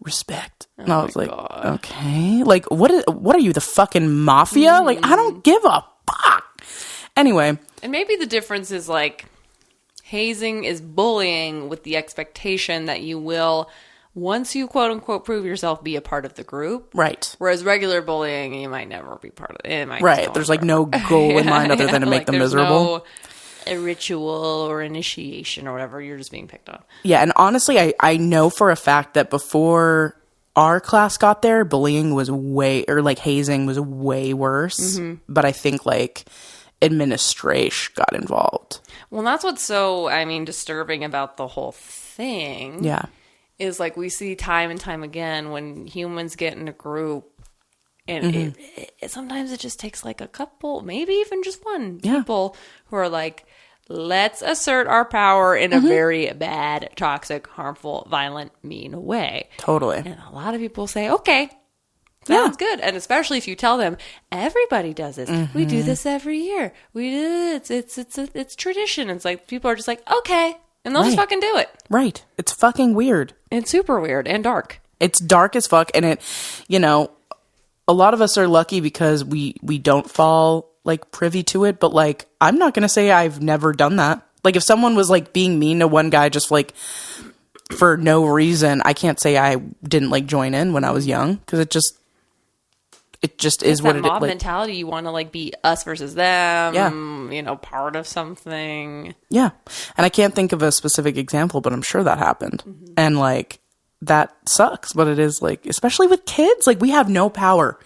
respect. And I was like, God. Okay. Like, what are you, the fucking mafia? Mm-hmm. Like, I don't give a fuck. Anyway. And maybe the difference is like, hazing is bullying with the expectation that you will, once you quote unquote prove yourself, be a part of the group. Right. Whereas regular bullying, you might never be part of it. Right. There's like no goal in mind other than to make them miserable. No a ritual or initiation or whatever. You're just being picked on. Yeah. And honestly, I know for a fact that before our class got there, bullying was hazing was way worse. Mm-hmm. But I think like administration got involved. Well, that's what's so, disturbing about the whole thing. Yeah. Is like we see time and time again when humans get in a group and it sometimes it just takes like a couple, maybe even just one people who are like, let's assert our power in a very bad, toxic, harmful, violent, mean way. Totally. And a lot of people say, okay, sounds good. And especially if you tell them, everybody does this. We do this every year. We do this. It's tradition. It's like people are just like, okay. And they'll just fucking do it. Right. It's fucking weird. It's super weird and dark. It's dark as fuck. And it, a lot of us are lucky because we don't fall like privy to it. But like, I'm not going to say I've never done that. Like if someone was like being mean to one guy just like for no reason, I can't say I didn't like join in when I was young because it just is what it is. That mob mentality, you want to like be us versus them, part of something. Yeah. And I can't think of a specific example, but I'm sure that happened. Mm-hmm. And like, that sucks, but it is like, especially with kids, like we have no power.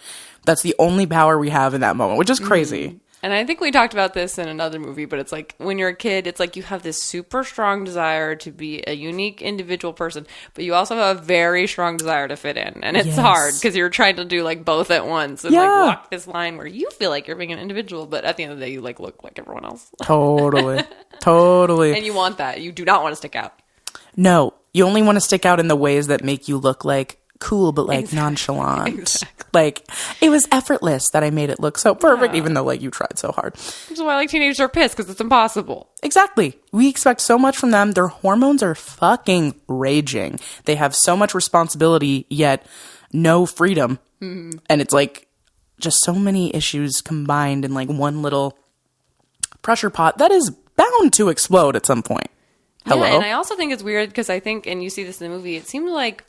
That's the only power we have in that moment, which is crazy. Mm-hmm. And I think we talked about this in another movie, but it's like when you're a kid, it's like you have this super strong desire to be a unique individual person, but you also have a very strong desire to fit in. And it's hard because you're trying to do like both at once and like walk this line where you feel like you're being an individual, but at the end of the day, you like look like everyone else. Totally. Totally. And you want that. You do not want to stick out. No, you only want to stick out in the ways that make you look like cool, but like nonchalant. Exactly. Like it was effortless that I made it look so perfect, even though like you tried so hard. That's why like teenagers are pissed because it's impossible. Exactly. We expect so much from them. Their hormones are fucking raging. They have so much responsibility, yet no freedom. Mm-hmm. And it's like just so many issues combined in like one little pressure pot that is bound to explode at some point. Hello? Yeah, and I also think it's weird because I think, and you see this in the movie, it seemed like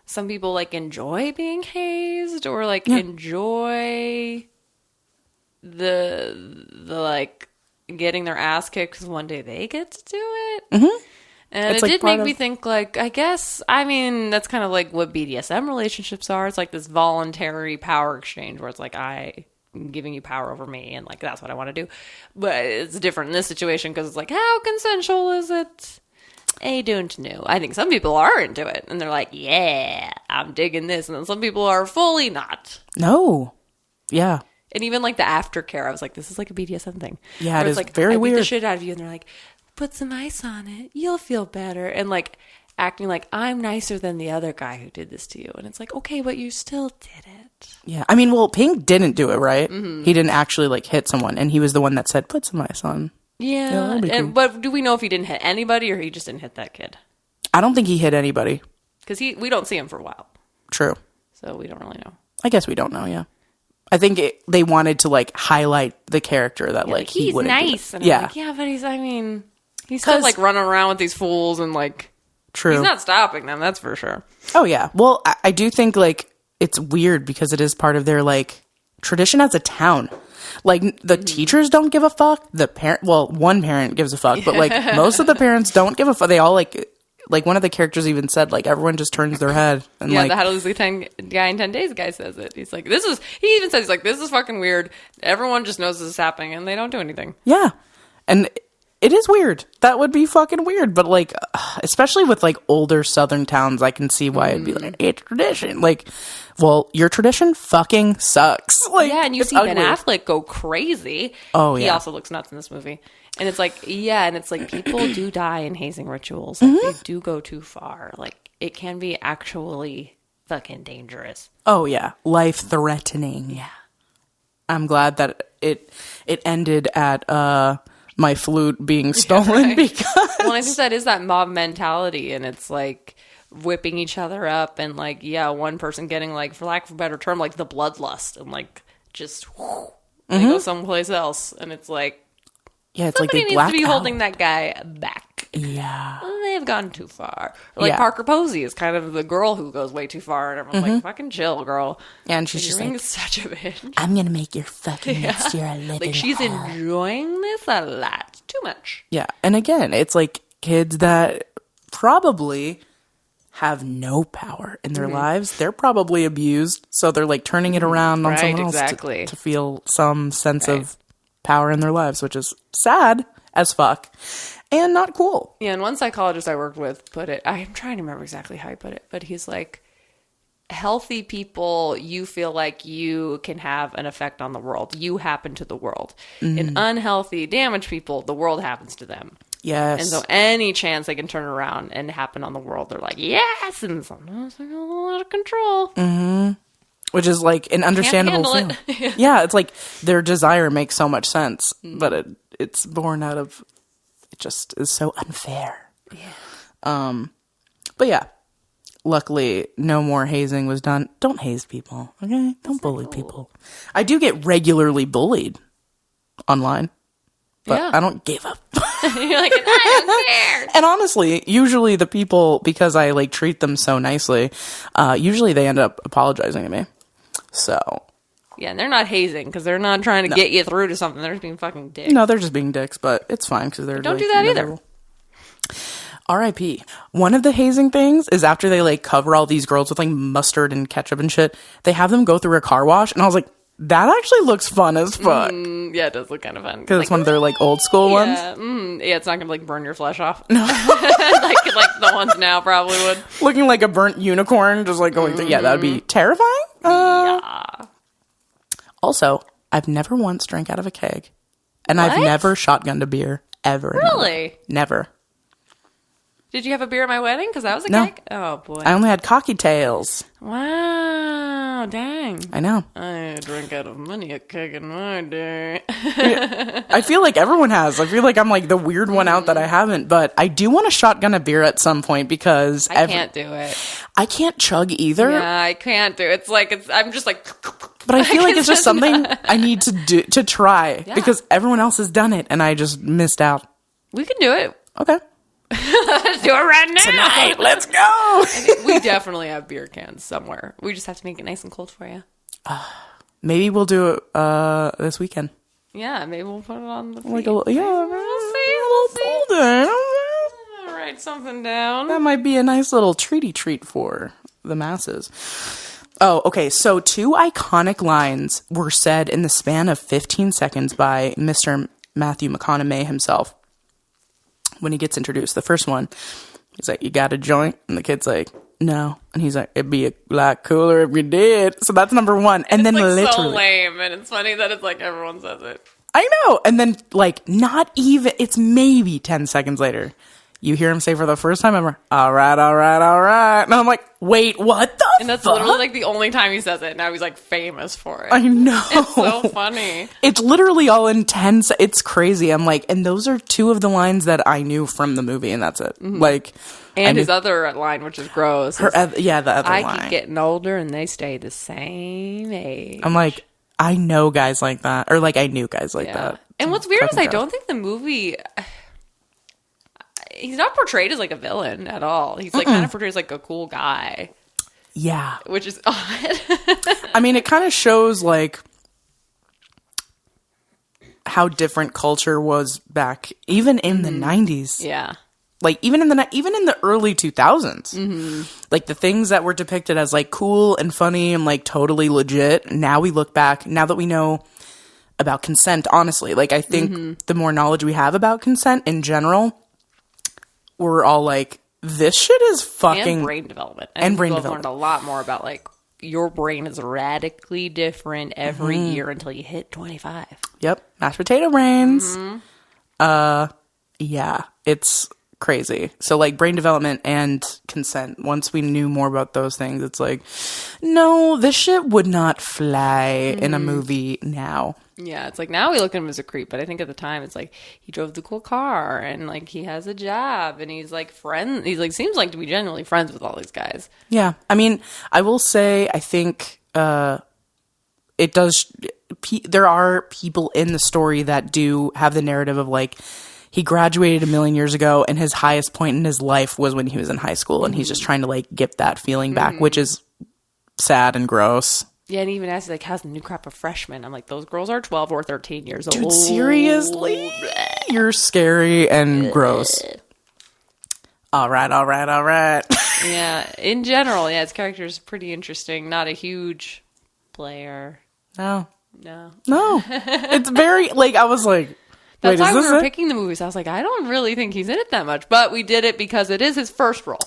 some people like enjoy being hazed or like enjoy the like getting their ass kicked because one day they get to do it. Mm-hmm. And it did make me think like, I guess, that's kind of like what BDSM relationships are. It's like this voluntary power exchange where it's like I'm giving you power over me and like that's what I want to do. But it's different in this situation because it's like, how consensual is it? I don't know. I think some people are into it and they're like, yeah, I'm digging this. And then some people are fully not. No. Yeah. And even like the aftercare, I was like, this is like a BDSM thing. Yeah, it is like, very weird. I beat the shit out of you and they're like, put some ice on it. You'll feel better. And like acting like I'm nicer than the other guy who did this to you. And it's like, okay, but you still did it. Yeah. Pink didn't do it, right? Mm-hmm. He didn't actually like hit someone. And he was the one that said, put some ice on. Yeah. Cool. But do we know if he didn't hit anybody or he just didn't hit that kid? I don't think he hit anybody. Because we don't see him for a while. True. So we don't really know. I guess we don't know, yeah. I think they wanted to like highlight the character that like he wouldn't nice. do it. And I'm like, yeah, but he's still like running around with these fools and like, true. He's not stopping them, that's for sure. Oh yeah. Well, I do think like it's weird because it is part of their like tradition as a town. Like, the teachers don't give a fuck. The parent, well, one parent gives a fuck, but like most of the parents don't give a fuck. They all like one of the characters even said, like, everyone just turns their head. And Yeah, like, the How to Lose Weight Guy in 10 Days guy says it. He's like, he even says, he's like, this is fucking weird. Everyone just knows this is happening and they don't do anything. yeah. And it is weird. That would be fucking weird. But like, especially with like older Southern towns, I can see why it'd be like, it's tradition. Like, well, your tradition fucking sucks. Like, Yeah, and you it's see Ben ugly. Affleck go crazy. Oh, He yeah. also looks nuts in this movie. And it's like, yeah, and it's like people do die in hazing rituals. Like, they do go too far. Like, it can be actually fucking dangerous. Oh yeah, life threatening. Yeah. I'm glad that it ended at my flute being stolen right. because Well, I think that is that mob mentality, and it's like whipping each other up, and like, yeah, one person getting like, for lack of a better term, like the bloodlust, and like just whoo, they go someplace else, and it's like, yeah, it's like somebody they needs black to be out. holding that guy back. Yeah, They've gone too far. Or like Yeah. Parker Posey is kind of the girl who goes way too far, and everyone's like, fucking chill, girl. yeah, and she's just You're like, such a bitch. I'm gonna make your fucking next year a living. Like, she's enjoying this a lot. Too much. Yeah, and again, it's like kids that probably have no power in their lives. They're probably abused, so they're like turning it around on Right, someone else exactly. to feel some sense of power in their lives, which is sad as fuck and not cool. Yeah, and one psychologist I worked with put it, I'm trying to remember exactly how he put it, but he's like, healthy people, you feel like you can have an effect on the world. You happen to the world. And unhealthy, damaged people, the world happens to them. Yes. And so any chance they can turn around and happen on the world, they're like, yes! And sometimes they get a little out of control. Which is like an understandable handle feeling. Yeah, it's like their desire makes so much sense, but it's born out of, it just is so unfair. Yeah. But yeah, luckily no more hazing was done. Don't haze people, okay? Don't bully people. I do get regularly bullied online, but Yeah. I don't give up. You're like, I don't care. And honestly, usually the people, because I like treat them so nicely, usually they end up apologizing to me. So, Yeah, and they're not hazing because they're not trying to get you through to something. They're just being fucking dicks. no, they're just being dicks, but it's fine because they're Don't like, do that either. miserable. R.I.P. One of the hazing things is after they like cover all these girls with like mustard and ketchup and shit, they have them go through a car wash, and I was like, that actually looks fun as fuck Yeah, it does look kind of fun. because it's one of their like old school ones. Yeah, yeah, it's not gonna like burn your flesh off. No, like the ones now probably would. Looking like a burnt unicorn, just like going through. Yeah, that would be terrifying. Yeah. Also, I've never once drank out of a keg, and I've What? never shotgunned a beer ever. in my life. Really? Never. Did you have a beer at my wedding? Because that was a No. cake. Oh boy! I only had cocktails. Wow, dang! I know. I drank out of many a keg in my day. I feel like everyone has. I feel like I'm like the weird one out that I haven't, but I do want to shotgun a beer at some point because I can't do it. I can't chug either. Yeah, I can't do it. It's like I'm just like. But I feel like it's just It's something I need to try Yeah. because everyone else has done it and I just missed out. We can do it. Okay. Let's do it right now. Tonight, let's go. We definitely have beer cans somewhere. We just have to make it nice and cold for you. Maybe we'll do it this weekend. Yeah, maybe we'll put it on the feed. Like a little, yeah, We'll see. pool day. I'll write something down. That might be a nice little treat for the masses. Oh, okay. So 2 iconic lines were said in the span of 15 seconds by Mr. Matthew McConaughey himself when he gets introduced. The first one, he's like, "You got a joint?" And the kid's like, "No." And he's like, "It'd be a lot cooler if you did." So that's number 1. And then It's like literally, so lame, and it's funny that it's like everyone says it. I know. And then like not even, it's maybe 10 seconds later, you hear him say for the first time ever, all right. And I'm like, wait, what the And that's fuck? literally like the only time he says it. Now he's like famous for it. I know. It's so funny. It's literally all intense. It's crazy. I'm like, and those are 2 of the lines that I knew from the movie, and that's it. Like, And I his knew other line, which is gross. her, is, yeah, the other I line. keep getting older and they stay the same age. I'm like, I know guys like that, or like I knew guys like that. And what's weird is Fucking I gross. don't think the movie. He's not portrayed as like a villain at all. He's like kind of portrayed as like a cool guy, Yeah, which is odd. I mean, it kind of shows like how different culture was back, even in the 90s. Yeah. Like, even in the early 2000s. Like, the things that were depicted as, like, cool and funny and, like, totally legit. Now we look back, now that we know about consent, honestly. Like, I think the more knowledge we have about consent in general, we're all like, this shit is fucking... And brain development. And brain I've development. learned a lot more about, like, your brain is radically different every year until you hit 25. Yep. Mashed potato brains. Yeah. It's crazy. So, like, brain development and consent, once we knew more about those things, it's like, no, this shit would not fly in a movie now. Yeah, it's like now we look at him as a creep, but I think at the time it's like he drove the cool car and like he has a job and he's like seems like to be genuinely friends with all these guys. Yeah. I mean, I will say, I think it does, there are people in the story that do have the narrative of like, he graduated a million years ago and his highest point in his life was when he was in high school, and he's just trying to like get that feeling back, which is sad and gross. Yeah, and even asked like, how's the new crop of freshmen? I'm like, those girls are 12 or 13 years old. Dude, seriously? You're scary and gross. All right. Yeah, in general, yeah, his character is pretty interesting. Not a huge player. No. No. It's very, like, I was like, That's wait, why is we were this it? picking the movies. I was like, I don't really think he's in it that much. But we did it because it is his first role.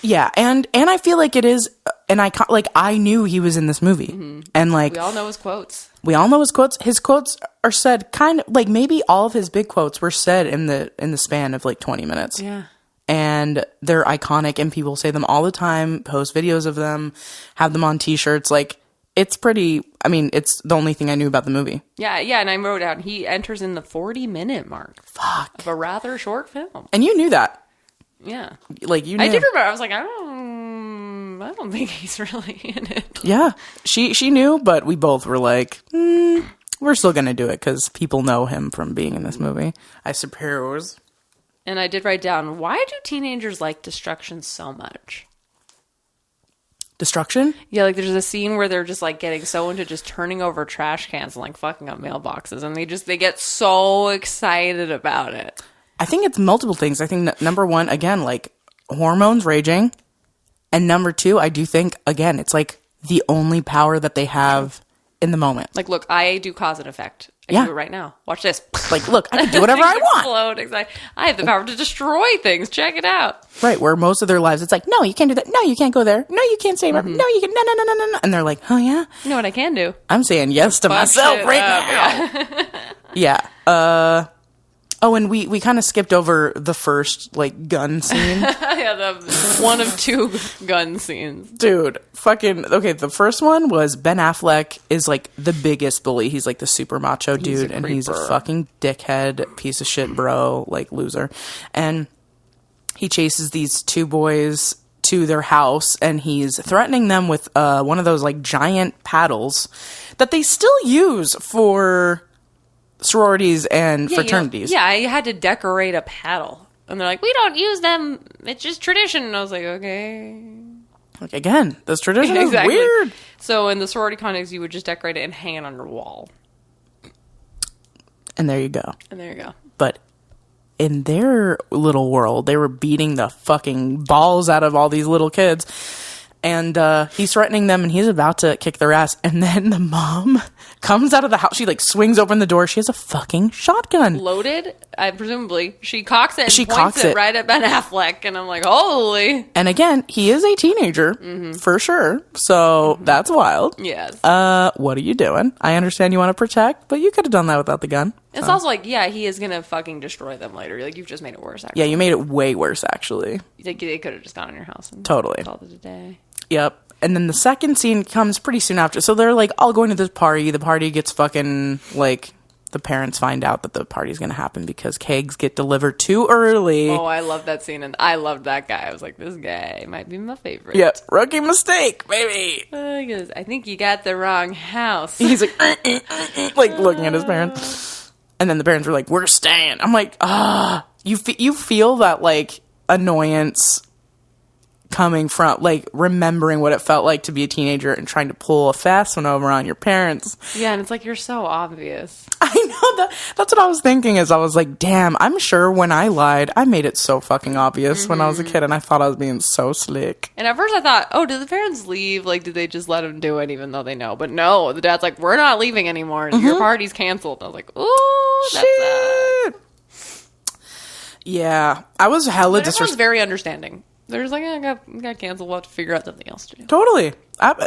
Yeah, and I feel like it is an icon. Like, I knew he was in this movie, and like We all know his quotes. we all know his quotes. His quotes are said kind of like, maybe all of his big quotes were said in the span of like 20 minutes. Yeah. And they're iconic, and people say them all the time. Post videos of them, have them on T-shirts. Like, it's pretty. I mean, it's the only thing I knew about the movie. Yeah, and I wrote down he enters in the 40-minute mark. Fuck. Of a rather short film. And you knew that. Yeah. Like, you knew. I did remember. I was like, I don't think he's really in it. Yeah, she knew, but we both were like, we're still gonna do it because people know him from being in this movie, I suppose. And I did write down, why do teenagers like destruction so much? Destruction? Yeah, like there's a scene where they're just like getting so into just turning over trash cans and like fucking up mailboxes, and they get so excited about it. I think it's multiple things. I think number one, again, like hormones raging. And number two, I do think, again, it's like the only power that they have in the moment. Like, look, I do cause and effect. I Yeah. can do it right now. Watch this. Like, look, I can do whatever I want. Explode. Exactly. I have the power to destroy things. Check it out. Right, where most of their lives, it's like, no, you can't do that. No, you can't go there. No, you can't say, no, you can, no. And they're like, oh, yeah? You know what I can do? I'm saying yes to myself shit right up, now. Yeah. Oh, and we kind of skipped over the first, like, gun scene. Yeah, the one of two gun scenes. Dude, fucking, okay, the first one was Ben Affleck is, like, the biggest bully. He's, like, the super macho dude, and he's a creeper. fucking dickhead, piece of shit bro, like, loser. And he chases these two boys to their house, and he's threatening them with one of those, like, giant paddles that they still use for sororities and fraternities. Yeah, I had to decorate a paddle. And they're like, we don't use them. It's just tradition. And I was like, okay. Like, again, this tradition Exactly. is weird. So in the sorority context, you would just decorate it and hang it on your wall. And there you go. And there you go. But in their little world, they were beating the fucking balls out of all these little kids. And he's threatening them, and he's about to kick their ass. And then the mom comes out of the house. She, like, swings open the door. She has a fucking shotgun. Loaded, presumably. She cocks it and She points cocks it it. right at Ben Affleck. And I'm like, holy. And again, he is a teenager, for sure. So that's wild. Yes. What are you doing? I understand you want to protect, but you could have done that without the gun. It's also like, yeah, he is going to fucking destroy them later. Like, you've just made it worse, actually. Yeah, you made it way worse, actually. They could have just gone in your house and Totally. called it a day. Yep. And then the second scene comes pretty soon after. So they're like all going to this party. The party gets fucking, like, the parents find out that the party's going to happen because kegs get delivered too early. Oh, I love that scene. And I loved that guy. I was like, this guy might be my favorite. Yep. Rookie mistake, baby. He goes, I think you got the wrong house. He's like, like looking at his parents. And then the parents were like, we're staying. I'm like, you feel that, like, annoyance coming from, like, remembering what it felt like to be a teenager and trying to pull a fast one over on your parents. Yeah, and it's like, you're so obvious. I know that's what I was thinking is I was like, damn, I'm sure when I lied, I made it so fucking obvious when I was a kid and I thought I was being so slick. And at first I thought, oh, did the parents leave? Like, did they just let him do it even though they know? But no, the dad's like, we're not leaving anymore. Your party's canceled. I was like, ooh, that's Shit. Yeah, I was hella But everyone's very understanding. They're just like, I got canceled. We'll have to figure out something else to do. Totally.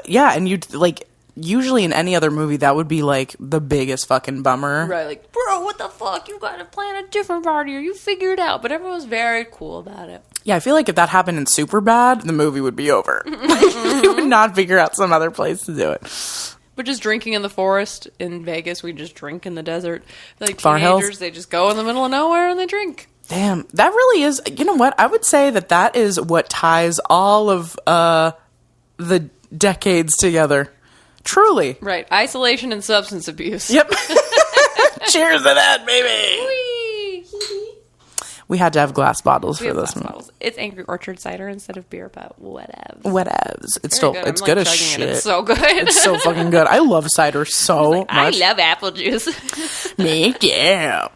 Yeah, and you'd like, usually in any other movie, that would be like the biggest fucking bummer. Right, like, bro, what the fuck? You gotta plan a different party or you figure it out. But everyone was very cool about it. Yeah, I feel like if that happened in Superbad, the movie would be over. You would not figure out some other place to do it. But just drinking in the forest in Vegas, we just drink in the desert. Like Far teenagers, Hills. they just go in the middle of nowhere and they drink. Damn, that really is, you know what? I would say that is what ties all of the decades together. Truly. Right, isolation and substance abuse. Yep. Cheers to that, baby. Whee! We had to have glass bottles We for have this glass one. bottles. It's Angry Orchard cider instead of beer, but whatever. Whatevs. It's Very still, good. it's I'm, good like, as chugging shit. it. It's so good. It's so fucking good. I love cider so I much. love apple juice. Me, yeah.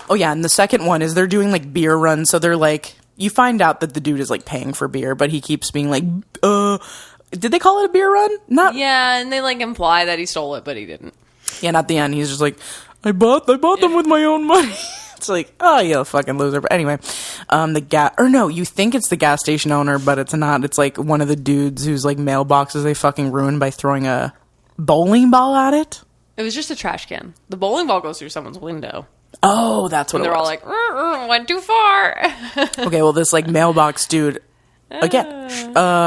Oh yeah, and the second one is they're doing like beer runs, so they're like, you find out that the dude is like paying for beer, but he keeps being like, did they call it a beer run? Not Yeah, and they like imply that he stole it, but he didn't. Yeah, not the end. He's just like, I bought them with my own money. It's like, oh, you fucking loser. But anyway, you think it's the gas station owner, but it's not. It's like one of the dudes whose like mailboxes they fucking ruined by throwing a bowling ball at it. It was just a trash can. The bowling ball goes through someone's window. Oh, that's what And it they're was. all like, went too far. Okay, well, this like mailbox dude, again,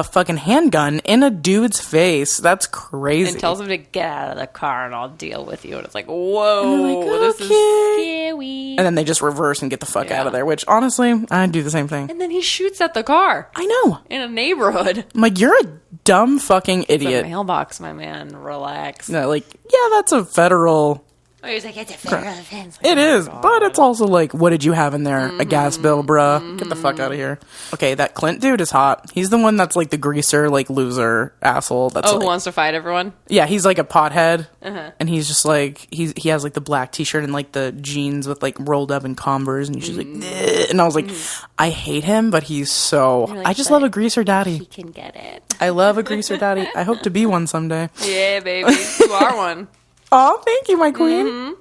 fucking handgun in a dude's face. That's crazy. And tells him to get out of the car and I'll deal with you. And it's like, whoa, like, this is okay. scary. And then they just reverse and get the fuck Yeah. out of there, which honestly, I'd do the same thing. And then he shoots at the car I know. in a neighborhood. I'm like, you're a dumb fucking It's a idiot. mailbox, my man. Relax. No, like, yeah, that's a federal. Oh, he's like, it's a federal offense. It is, but it's also like, what did you have in there? A gas bill, bruh. Get the fuck out of here. Okay, that Clint dude is hot. He's the one that's like the greaser, like loser asshole. That's Oh, like, who wants to fight everyone? yeah, he's like a pothead, and he's just like he has like the black t-shirt and like the jeans with like rolled up in Converse, and she's like, "Bleh." And I was like, I hate him, but he's so. like, I just love a greaser daddy. He can get it. I love a greaser daddy. I hope to be one someday. Yeah, baby. You are one. Oh, thank you, my queen.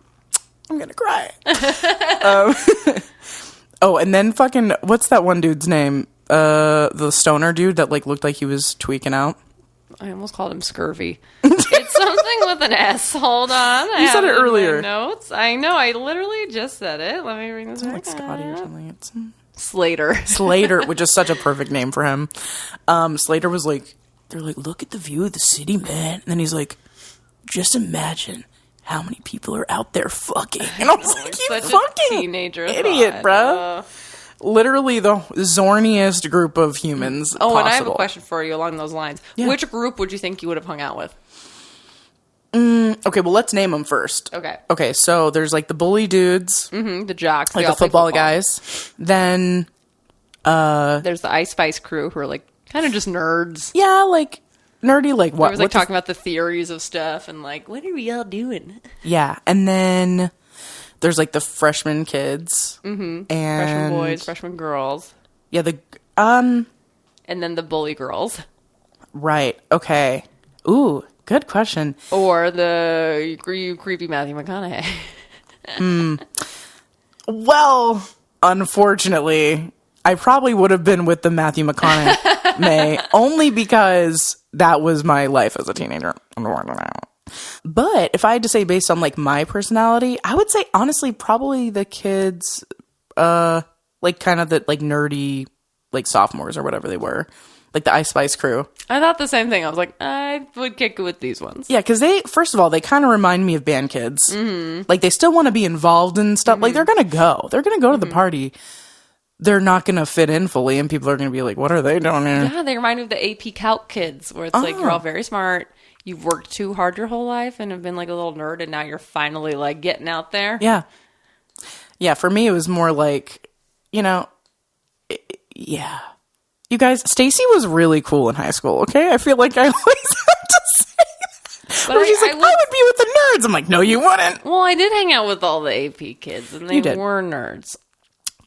I'm gonna cry. Oh, and then fucking, what's that one dude's name? The stoner dude that like looked like he was tweaking out. I almost called him scurvy. It's something with an S. Hold on. You said it earlier. Notes. I know. I literally just said it. Let me read this. Like Scotty or something. It's Slater. Slater, which is such a perfect name for him. Slater was like, they're like, look at the view of the city, man. And then he's like, just imagine how many people are out there fucking. And I was like, you Such a fucking teenager idiot, thought. bro. Literally the zorniest group of humans Oh, possible. and I have a question for you along those lines. Yeah. Which group would you think you would have hung out with? Okay, well, let's name them first. Okay. Okay, so there's like the bully dudes, The jocks. like they the all play football guys. Then, There's the Ice Spice crew who are like kind of just nerds. yeah, like nerdy, like I what? was like what the talking about the theories of stuff and like, what are we all doing? Yeah, and then there's like the freshman kids, and Freshman boys, freshman girls, yeah, the and then the bully girls. right, okay, ooh, good question. Or the creepy Matthew McConaughey. Well, unfortunately, I probably would have been with the Matthew McConaughey, only because that was my life as a teenager. But if I had to say based on like my personality, I would say honestly probably the kids, like kind of the like nerdy, like sophomores or whatever they were, like the Ice Spice crew. I thought the same thing. I was like, I would kick it with these ones. Yeah, because they, first of all, they kind of remind me of band kids. Like they still want to be involved in stuff. Like they're gonna go to the party. They're not gonna fit in fully, and people are gonna be like, "What are they doing here?" Yeah, they remind me of the AP Calc kids, where it's like you're all very smart. You've worked too hard your whole life and have been like a little nerd, and now you're finally like getting out there. Yeah. Yeah, for me, it was more like, yeah. You guys, Stacey was really cool in high school, okay? I feel like I always have to say that. But Where she's like, I would be with the nerds. I'm like, no, you wouldn't. Well, I did hang out with all the AP kids, and they You did. were nerds.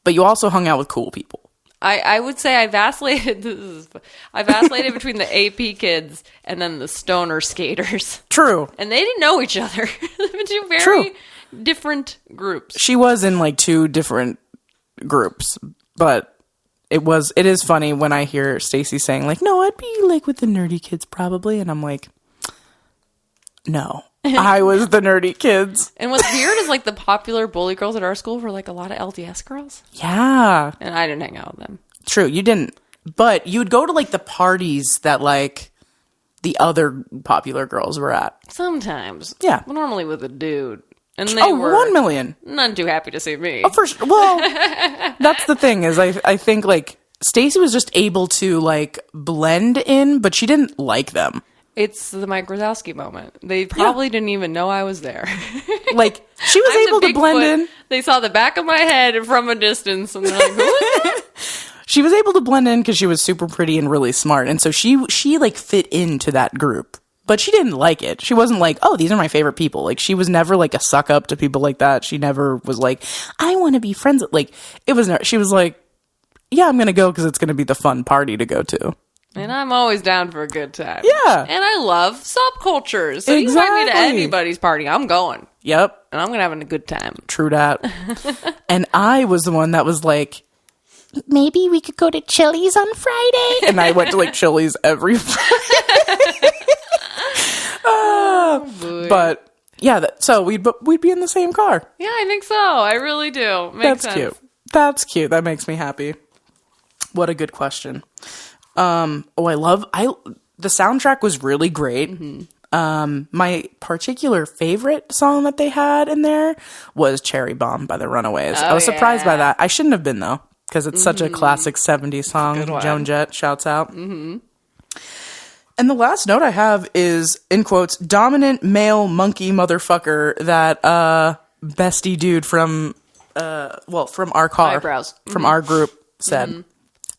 But you also hung out with cool people. I would say I vacillated. I vacillated between the AP kids and then the stoner skaters. True. And they didn't know each other. They were two very True. different groups. She was in like 2 different groups, but it is funny when I hear Stacey saying like, no, I'd be like with the nerdy kids probably. And I'm like, no, I was the nerdy kids. And what's weird is like the popular bully girls at our school were like a lot of LDS girls. Yeah. And I didn't hang out with them. True. You didn't, but you'd go to like the parties that like the other popular girls were at. Sometimes. Yeah. Normally with a dude. And they Oh, were 1 million. none too happy to see me. Oh, for sure. Well, that's the thing is I think like Stacey was just able to like blend in, but she didn't like them. It's the Mike Wazowski moment. They probably didn't even know I was there. Like she was I'm the able to blend Bigfoot. in. They saw the back of my head from a distance, and they're like, "Who is that?" She was able to blend in because she was super pretty and really smart, and so she like fit into that group. But she didn't like it. She wasn't like, oh, these are my favorite people. Like she was never like a suck up to people like that. She never was like, I want to be friends with. Like it was. She was like, yeah, I'm gonna go because it's gonna be the fun party to go to. And I'm always down for a good time. Yeah. And I love subcultures. So you invite me to Exactly. anybody's party, I'm going. Yep. And I'm going to have a good time. True that. And I was the one that was like, maybe we could go to Chili's on Friday. And I went to like Chili's every Friday. But yeah, so we'd be in the same car. Yeah, I think so. I really do. Makes That's sense. cute. That's cute. That makes me happy. What a good question. The soundtrack was really great. My particular favorite song that they had in there was Cherry Bomb by the Runaways. I was surprised by that. I shouldn't have been though, because it's such a classic 70s song. Joan Jett shouts out. And the last note I have is, in quotes, dominant male monkey motherfucker, that bestie dude from our car, Eyebrows. from our group said.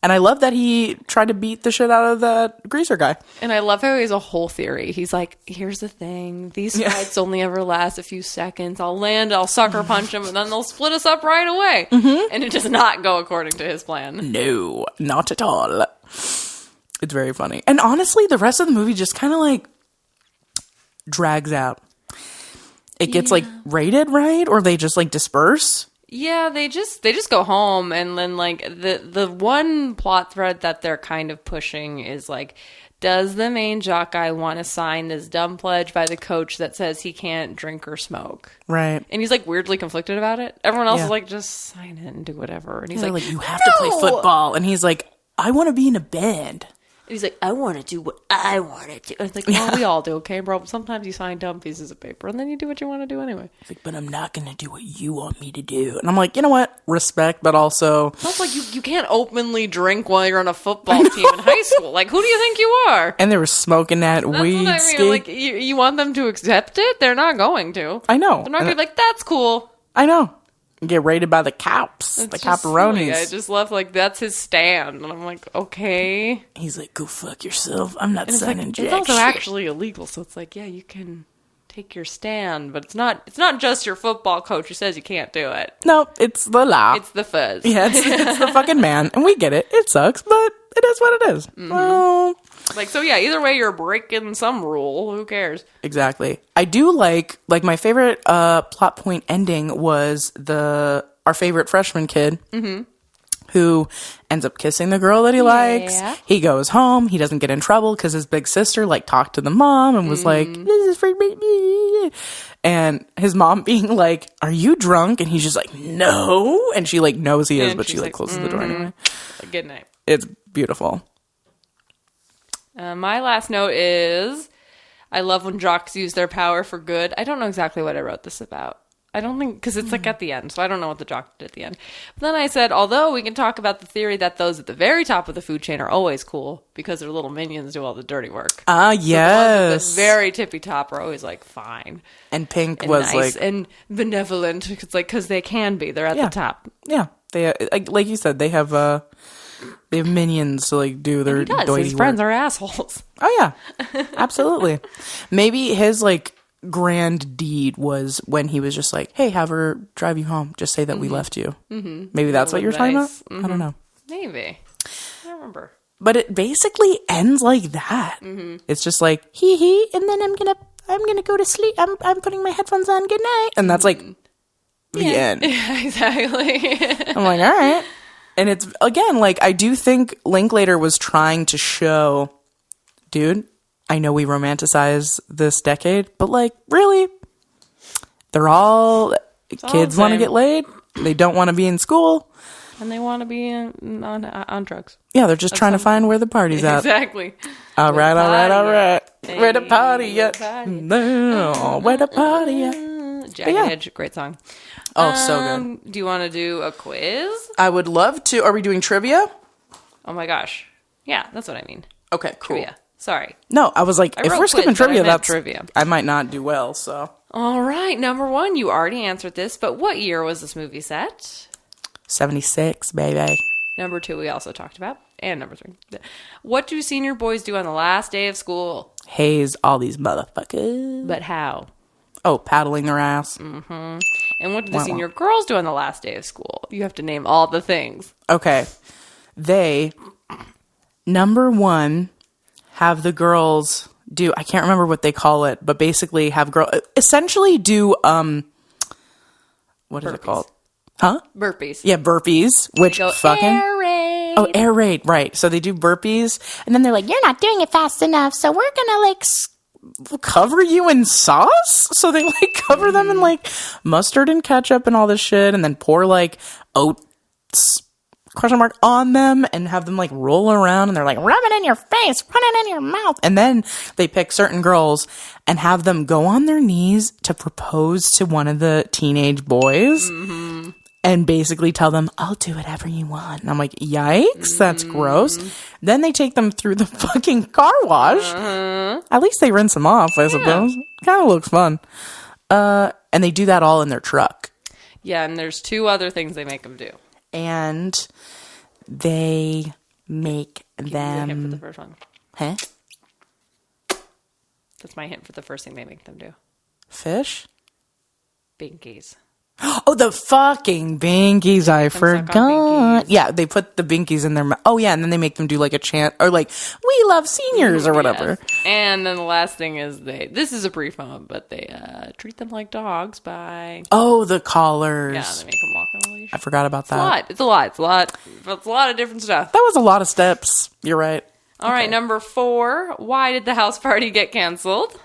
And I love that he tried to beat the shit out of that greaser guy. And I love how he has a whole theory. He's like, here's the thing. These fights only ever last a few seconds. I'll land, I'll sucker punch him, and then they'll split us up right away. And it does not go according to his plan. No, not at all. It's very funny. And honestly, the rest of the movie just kind of like drags out. It gets like rated, right? Or they just like disperse. Yeah, they just go home, and then like the one plot thread that they're kind of pushing is like, does the main jock guy want to sign this dumb pledge by the coach that says he can't drink or smoke? Right. And he's like weirdly conflicted about it. Everyone else is like, just sign it and do whatever. And he's They're like, like, you have to play football. And he's like, I want to be in a band. And he's like, I want to do what I want to do. And it's like, well, we all do, okay, bro? But sometimes you sign dumb pieces of paper, and then you do what you want to do anyway. He's like, but I'm not going to do what you want me to do. And I'm like, you know what? Respect, but also... It's like you can't openly drink while you're on a football team in high school. Like, who do you think you are? And they were smoking that That's weed. what I mean. Like, you want them to accept it? They're not going to. I know. They're not going to be like, that's cool. I know. Get raided by the cops. It's the just caparonis. silly. I just love, like, that's his stand. And I'm like, okay. He's like, go fuck yourself. I'm not And it's signing like, jack it's also shit. actually illegal. So it's like, yeah, you can take your stand, but it's not just your football coach who says you can't do it. No, it's the law. It's the fuzz. Yeah, it's the fucking man. And we get it. It sucks, but it is what it is. Well, Like, so yeah, either way, you're breaking some rule. Who cares? exactly. I do like my favorite plot point ending was our favorite freshman kid who ends up kissing the girl that he likes. He goes home. He doesn't get in trouble because his big sister like talked to the mom and was like, this is for me. And his mom being like, are you drunk? And he's just like, no. And she like knows he is, And but she's she like like, closes the door anyway. Like, good night. It's beautiful. My last note is, I love when jocks use their power for good. I don't know exactly what I wrote this about. I don't think, because it's like at the end, so I don't know what the jock did at the end. But then I said, although we can talk about the theory that those at the very top of the food chain are always cool because their little minions do all the dirty work. Ah, The yes. very tippy top are always like fine And Pink and was nice like, and benevolent. It's like, because they can be. They're at the top. yeah, they like you said, they have minions to like do their He does. doity His friends work. are assholes. Oh yeah, absolutely. Maybe his like grand deed was when he was just like, hey, have her drive you home. Just say that we left you. Mm-hmm. Maybe that's what you're talking about? Mm-hmm. I don't know. Maybe. I don't remember. But it basically ends like that. Mm-hmm. It's just like, hee, and then I'm gonna go to sleep. I'm putting my headphones on. Good night. And that's like the end. Yeah, exactly. I'm like, all right. And it's, again, like, I do think Linklater was trying to show, dude, I know we romanticize this decade, but, like, really? They're all, kids want to get laid. They don't want to be in school. And they want to be on drugs. Yeah, they're just trying to find where the party's at. Exactly. All right. Hey, Where the party at? No, where the party at? Jagged Edge, great song. Oh, so good. Do you want to do a quiz? I would love to. Are we doing trivia? Oh my gosh. Yeah, that's what I mean. Okay, cool. Trivia. Sorry. No, I was like, if wrote we're skipping quiz, but I trivia, meant that's trivia. I might not do well, so. All right, number one, you already answered this, but what year was this movie set? 76, baby. Number two, we also talked about. And number three. What do senior boys do on the last day of school? Haze all these motherfuckers. But how? Oh, paddling their ass. Mm-hmm. And what do the senior girls do on the last day of school? You have to name all the things. Okay. They, number one, have the girls do, I can't remember what they call it, but basically have essentially do, what is it called? Huh? Burpees. Yeah, burpees, which Go fucking... air raid. Oh, air raid, right. So they do burpees, and then they're like, you're not doing it fast enough, so we're gonna, like, cover you in sauce? So they, like, cover them in, like, mustard and ketchup and all this shit, and then pour, like, oats, question mark, on them, and have them, like, roll around, and they're like, rub it in your face, put it in your mouth. And then they pick certain girls and have them go on their knees to propose to one of the teenage boys. Mm-hmm. And basically tell them, I'll do whatever you want. And I'm like, yikes, that's gross. Then they take them through the fucking car wash. At least they rinse them off, I suppose. Kind of looks fun. And they do that all in their truck. Yeah, and there's two other things they make them do. And they make Give me the hint for the them... first one. Huh? That's my hint for the first thing they make them do. Fish? Binkies. Oh, the fucking binkies. I suck on forgot. binkies. Yeah, they put the binkies in their mouth. Oh, yeah, and then they make them do like a chant or like, we love seniors or whatever. Yes. And then the last thing is this is a brief moment, but they treat them like dogs by... Oh, the collars. Yeah, they make them walk on a leash. I forgot about that. It's a lot of different stuff. That was a lot of steps. You're right. All right, number 4. Why did the house party get canceled?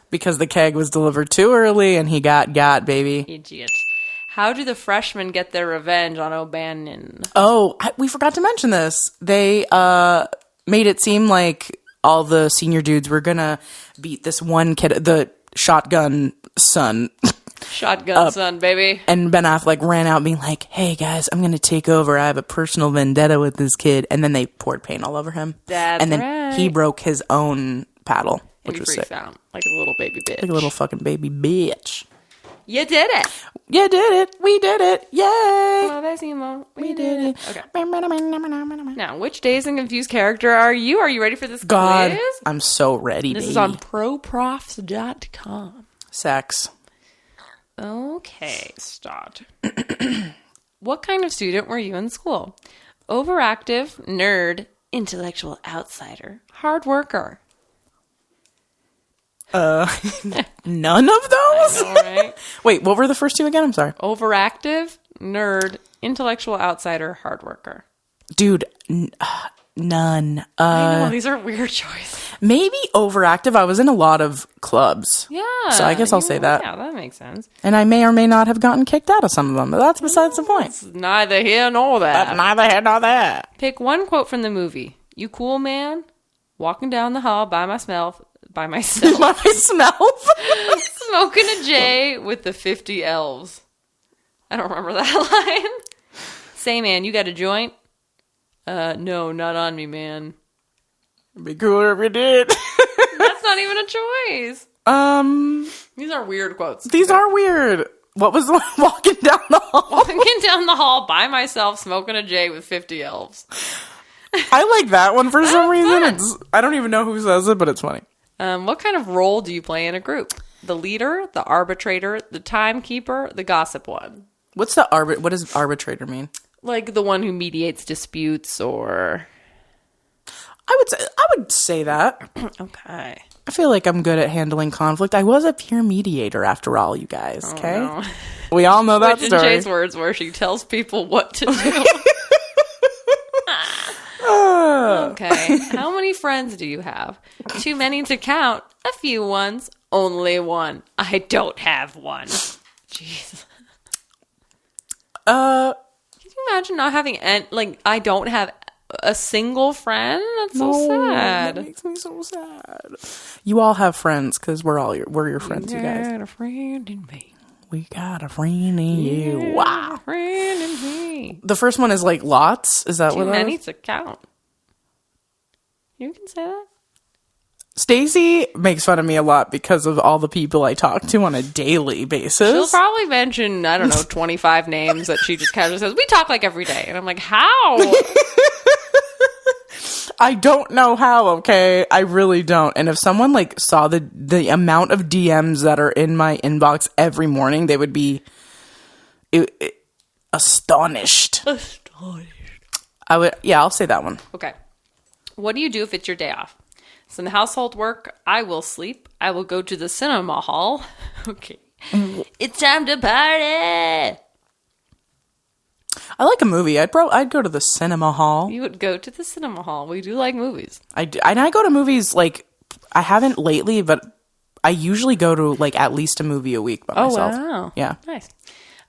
Because the keg was delivered too early and he got, baby. Idiot. How do the freshmen get their revenge on O'Bannon? Oh, we forgot to mention this. They made it seem like all the senior dudes were gonna beat this one kid, the shotgun son. Shotgun son, baby. And Ben Affleck ran out being like, hey guys, I'm gonna take over. I have a personal vendetta with this kid. And then they poured paint all over him. That's and then right. he broke his own paddle, which He was freaks sick. out like a little baby bitch. Like a little fucking baby bitch. You did it. You did it. We did it. Yay. We did it. Okay. Now, which Dazed and Confused character are you? Are you ready for this God, quiz? I'm so ready, This baby. is on proprofs.com. Sex. Okay, start. What kind of student were you in school? Overactive, nerd, intellectual outsider, hard worker. None of those? All right. Wait, what were the first two again? I'm sorry. Overactive, nerd, intellectual outsider, hard worker. Dude, none. I know, these are weird choices. Maybe overactive. I was in a lot of clubs. Yeah. So I guess I'll say that. Yeah, that makes sense. And I may or may not have gotten kicked out of some of them, but that's besides the point. It's neither here nor there. But neither here nor there. Pick one quote from the movie. You cool, man? Walking down the hall by myself. By myself. Smoking a J with the 50 elves. I don't remember that line. Say, man, you got a joint? No, not on me, man. It'd be cooler if we did. That's not even a choice. These are weird quotes. These are weird. What was the one? Walking down the hall? Walking down the hall by myself, smoking a J with 50 elves. I like that one for some reason. fun. I don't even know who says it, but it's funny. What kind of role do you play in a group? The leader, the arbitrator, the timekeeper, the gossip one. What does arbitrator mean? Like the one who mediates disputes or... I would say that. Okay. I feel like I'm good at handling conflict. I was a peer mediator after all, you guys. Okay, No. we all know that Which in story. Jay's words where she tells people what to do. Okay. How many friends do you have? Too many to count. A few ones. Only one. I don't have one. Jeez. Can you imagine not having I don't have a single friend? That's so sad. That makes me so sad. You all have friends because we're your friends, you guys. Got a friend in me. We got a friend in you. Wow. A friend in me. The first one is like lots. Is that Too what that many is? to count. You can say that. Stacey makes fun of me a lot because of all the people I talk to on a daily basis. She'll probably mention, I don't know, 25 names that she just casually says, we talk like every day. And I'm like, how? I don't know how, okay? I really don't. And if someone like saw the amount of DMs that are in my inbox every morning, they would be astonished. I'll say that one. Okay. What do you do if it's your day off? Some household work. I will sleep. I will go to the cinema hall. Okay. It's time to party. I like a movie. I'd go to the cinema hall. You would go to the cinema hall. We do like movies. I do, and I go to movies like I haven't lately, but I usually go to like at least a movie a week by myself. Oh, wow. Yeah. Nice.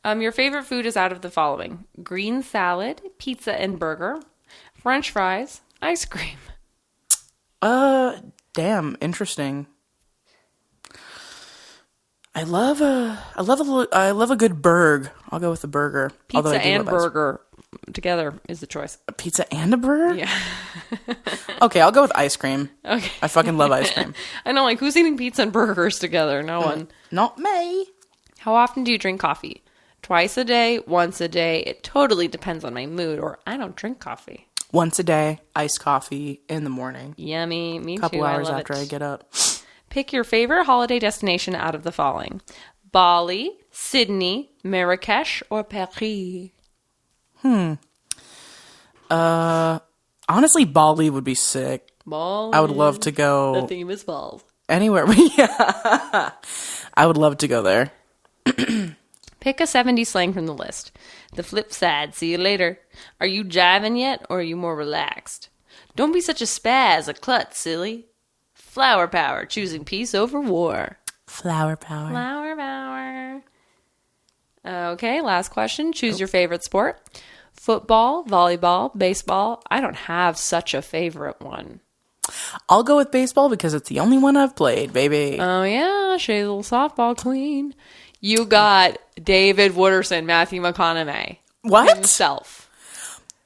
Your favorite food is out of the following: green salad, pizza and burger, French fries, ice cream. Damn, interesting. I love a good burger. I'll go with the burger. Although I Pizza do and love ice cream. burger together is the choice. A pizza and a burger? Yeah. Okay, I'll go with ice cream. Okay. I fucking love ice cream. I know, like, who's eating pizza and burgers together? No one. Not me. How often do you drink coffee? Twice a day, once a day. It totally depends on my mood, or I don't drink coffee. Once a day, iced coffee in the morning. Yummy. Me A couple too. hours I love after it. I get up. Pick your favorite holiday destination out of the following: Bali, Sydney, Marrakesh, or Paris. Honestly, Bali would be sick. Bali. I would love to The go theme is balls. anywhere. Yeah. I would love to go there. Pick a 70s slang from the list. The flip side. See you later. Are you jiving yet, or are you more relaxed? Don't be such a spaz, a klutz, silly. Flower power. Choosing peace over war. Flower power. Flower power. Okay, last question. Choose your favorite sport. Football, volleyball, baseball. I don't have such a favorite one. I'll go with baseball because it's the only one I've played, baby. Oh, yeah. Shay's a little softball queen. You got David Wooderson, Matthew McConaughey. What? Himself.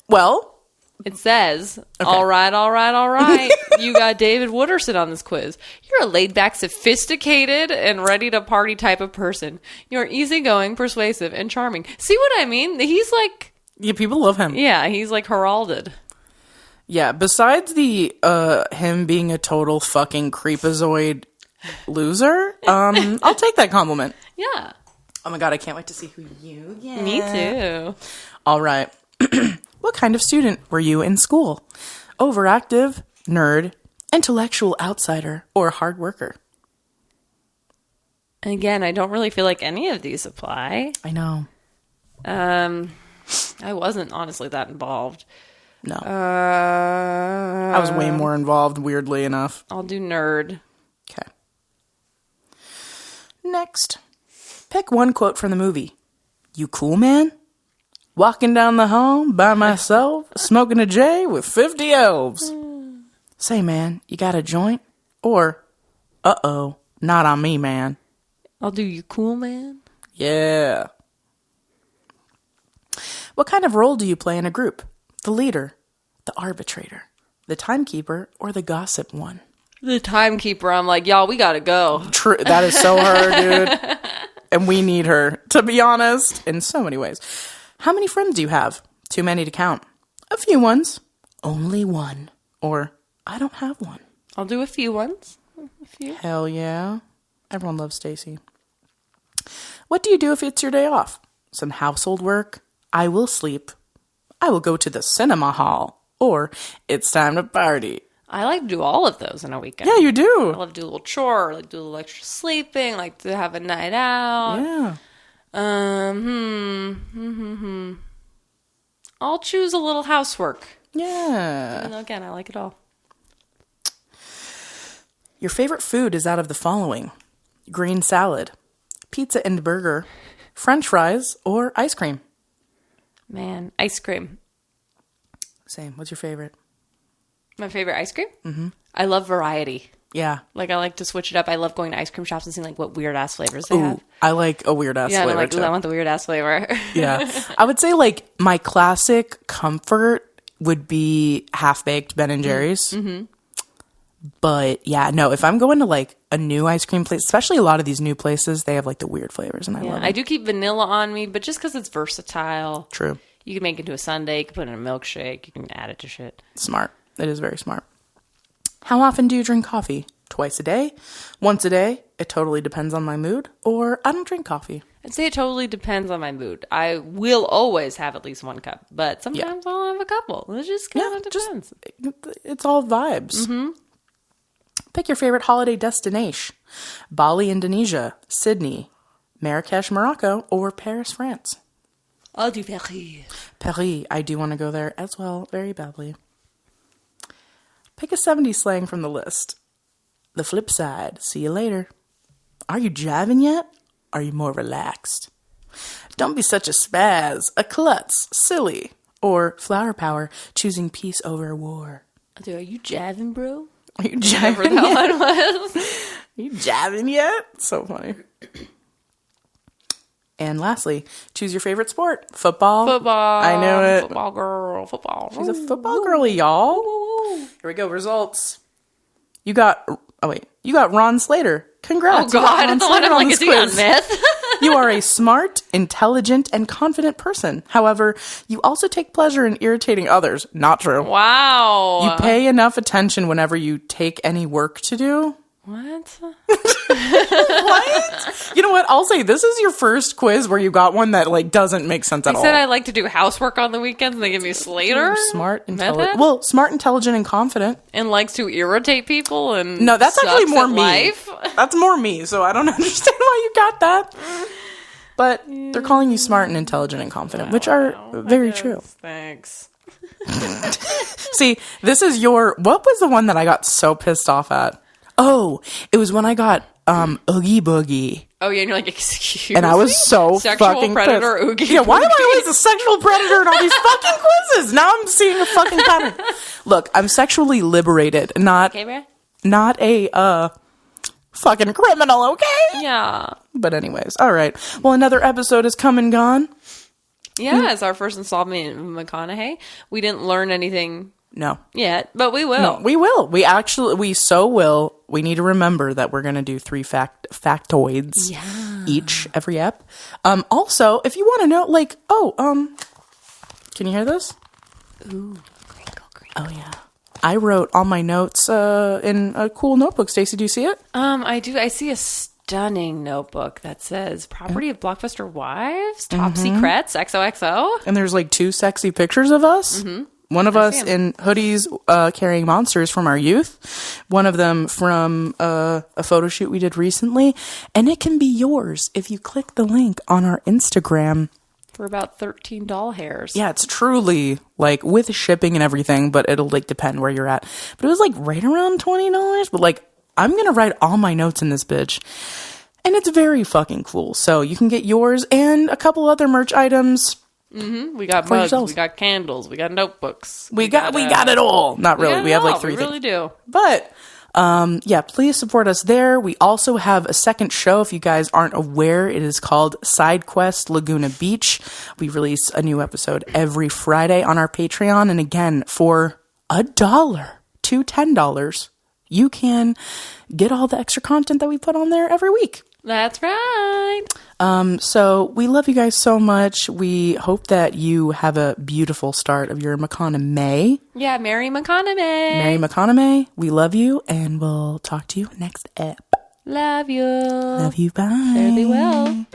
Well, It says, all right. You got David Wooderson on this quiz. You're a laid-back, sophisticated, and ready-to-party type of person. You're easygoing, persuasive, and charming. See what I mean? He's like, yeah, people love him. yeah, he's like heralded. Yeah, besides the him being a total fucking creepazoid loser, I'll take that compliment. Yeah. Oh my god, I can't wait to see who you get. Me too. All right. What kind of student were you in school? Overactive, nerd, intellectual outsider, or hard worker? Again, I don't really feel like any of these apply. I know. I wasn't honestly that involved. No. I was way more involved, weirdly enough. I'll do nerd. Okay. Next. Pick one quote from the movie. You cool, man? Walking down the hall by myself, smoking a J with 50 elves. Say, man, you got a joint? Or, uh-oh, not on me, man. I'll do you cool, man. Yeah. What kind of role do you play in a group? The leader, the arbitrator, the timekeeper, or the gossip one? The timekeeper. I'm like, y'all, we gotta go. True. That is so her, dude. And we need her, to be honest, in so many ways. How many friends do you have? Too many to count. A few ones. Only one. Or, I don't have one. I'll do a few ones. A few. Hell yeah. Everyone loves Stacey. What do you do if it's your day off? Some household work? I will sleep. I will go to the cinema hall. Or it's time to party. I like to do all of those in a weekend. Yeah, you do. I love to do a little chore, like do a little extra sleeping, like to have a night out. Yeah. I'll choose a little housework. Yeah. And again, I like it all. Your favorite food is out of the following: green salad, pizza and burger, French fries, or ice cream. Man, ice cream. Same. What's your favorite? My favorite ice cream? Mm-hmm. I love variety. Yeah. Like, I like to switch it up. I love going to ice cream shops and seeing, like, what weird-ass flavors they have. I like a weird-ass Yeah, flavor, I'm like, too. I want the weird-ass flavor. Yeah. I would say, like, my classic comfort would be half-baked Ben & Jerry's. Mm-hmm. But, yeah, no, if I'm going to, like, a new ice cream place, especially a lot of these new places, they have, like, the weird flavors, and I love it. I do keep vanilla on me, but just because it's versatile. True. You can make it into a sundae. You can put it in a milkshake. You can add it to shit. Smart. It is very smart. How often do you drink coffee? Twice a day? Once a day? It totally depends on my mood. Or I don't drink coffee. I'd say it totally depends on my mood. I will always have at least one cup, but sometimes I'll have a couple. It just kind of depends. It's all vibes. Mm-hmm. Pick your favorite holiday destination. Bali, Indonesia. Sydney. Marrakesh, Morocco. Or Paris, France. I'll do Paris. Paris. I do want to go there as well. Very badly. Pick a 70s slang from the list. The flip side. See you later. Are you jiving yet? Are you more relaxed? Don't be such a spaz, a klutz, silly. Or flower power, choosing peace over war. Are you jiving, bro? Are you jiving Whatever that one was. Are you jiving yet? So funny. And lastly, choose your favorite sport. Football. I knew it. Football girl. Football. She's a football girly, y'all. Here we go. Results. You got Ron Slater. Congrats. Oh, You got God. Ron It's the one Slater I'm on like, this is he on quiz. meth? You are a smart, intelligent, and confident person. However, you also take pleasure in irritating others. Not true. Wow. You pay enough attention whenever you take any work to do. What? What? You know what? I'll say this is your first quiz where you got one that like doesn't make sense at I all. said I like to do housework on the weekends and they give me Slater. Smart, Method? intelligent. Well, smart, intelligent, and confident. And likes to irritate people and No, that's actually sucks more at me. life. That's more me, so I don't understand why you got that. But they're calling you smart and intelligent and confident, which are very true. Thanks. See, this is what was the one that I got so pissed off at? Oh, it was when I got Oogie Boogie. Oh yeah, and you're like, excuse And I was me? so Sexual fucking predator pissed. Oogie Yeah, why am I Boogie? always a sexual predator in all these fucking quizzes? Now I'm seeing a fucking pattern. Look, I'm sexually liberated, not Okay, bro? a fucking criminal, okay? Yeah. But anyways, all right. Well, another episode has come and gone. Yeah, it's our first installment of McConaughey. We didn't learn anything No. yet, but we will. No, we will. We will. We need to remember that we're going to do 3 factoids each every ep. Also, if you want to know, like, can you hear this? Ooh, crinkle. Oh, yeah. I wrote all my notes in a cool notebook. Stacey, do you see it? I do. I see a stunning notebook that says "Property of Blockbuster Wives, Top Secrets, XOXO." And there's like 2 sexy pictures of us. Mm-hmm. One of us in hoodies carrying monsters from our youth. One of them from a photo shoot we did recently. And it can be yours if you click the link on our Instagram. For about $13 hairs. Yeah, it's truly like with shipping and everything, but it'll like depend where you're at. But it was like right around $20. But like, I'm going to write all my notes in this bitch. And it's very fucking cool. So you can get yours and a couple other merch items. Mm-hmm. We got For mugs, yourselves. we got candles, we got notebooks. We got it all. Not really. We have like 3 We really things. do. But yeah, please support us there. We also have a second show. If you guys aren't aware, it is called Side Quest Laguna Beach. We release a new episode every Friday on our Patreon. And again, for $1 to $10, you can get all the extra content that we put on there every week. That's right. So we love you guys so much. We hope that you have a beautiful start of your McConaughey. Yeah, Mary McConaughey. Mary McConaughey, we love you, and we'll talk to you next ep. Love you. Love you. Bye. Fare thee well.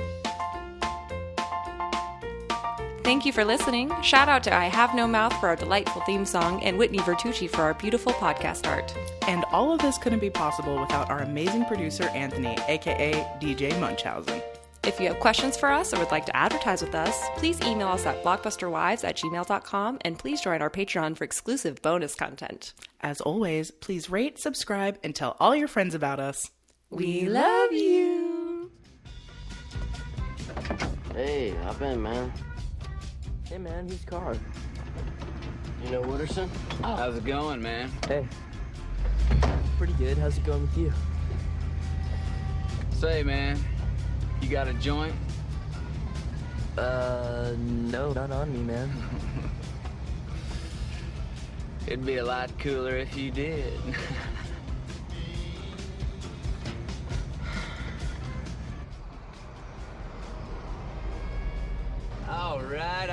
Thank you for listening. Shout out to I Have No Mouth for our delightful theme song and Whitney Vertucci for our beautiful podcast art. And all of this couldn't be possible without our amazing producer, Anthony, aka DJ Munchausen. If you have questions for us or would like to advertise with us, please email us at blockbusterwives@gmail.com and please join our Patreon for exclusive bonus content. As always, please rate, subscribe, and tell all your friends about us. We love you. Hey, hop in, man. Hey, man, who's Carl? You know Wooderson? How's it going, man? Hey. Pretty good. How's it going with you? Say, man, you got a joint? No, not on me, man. It'd be a lot cooler if you did. All right.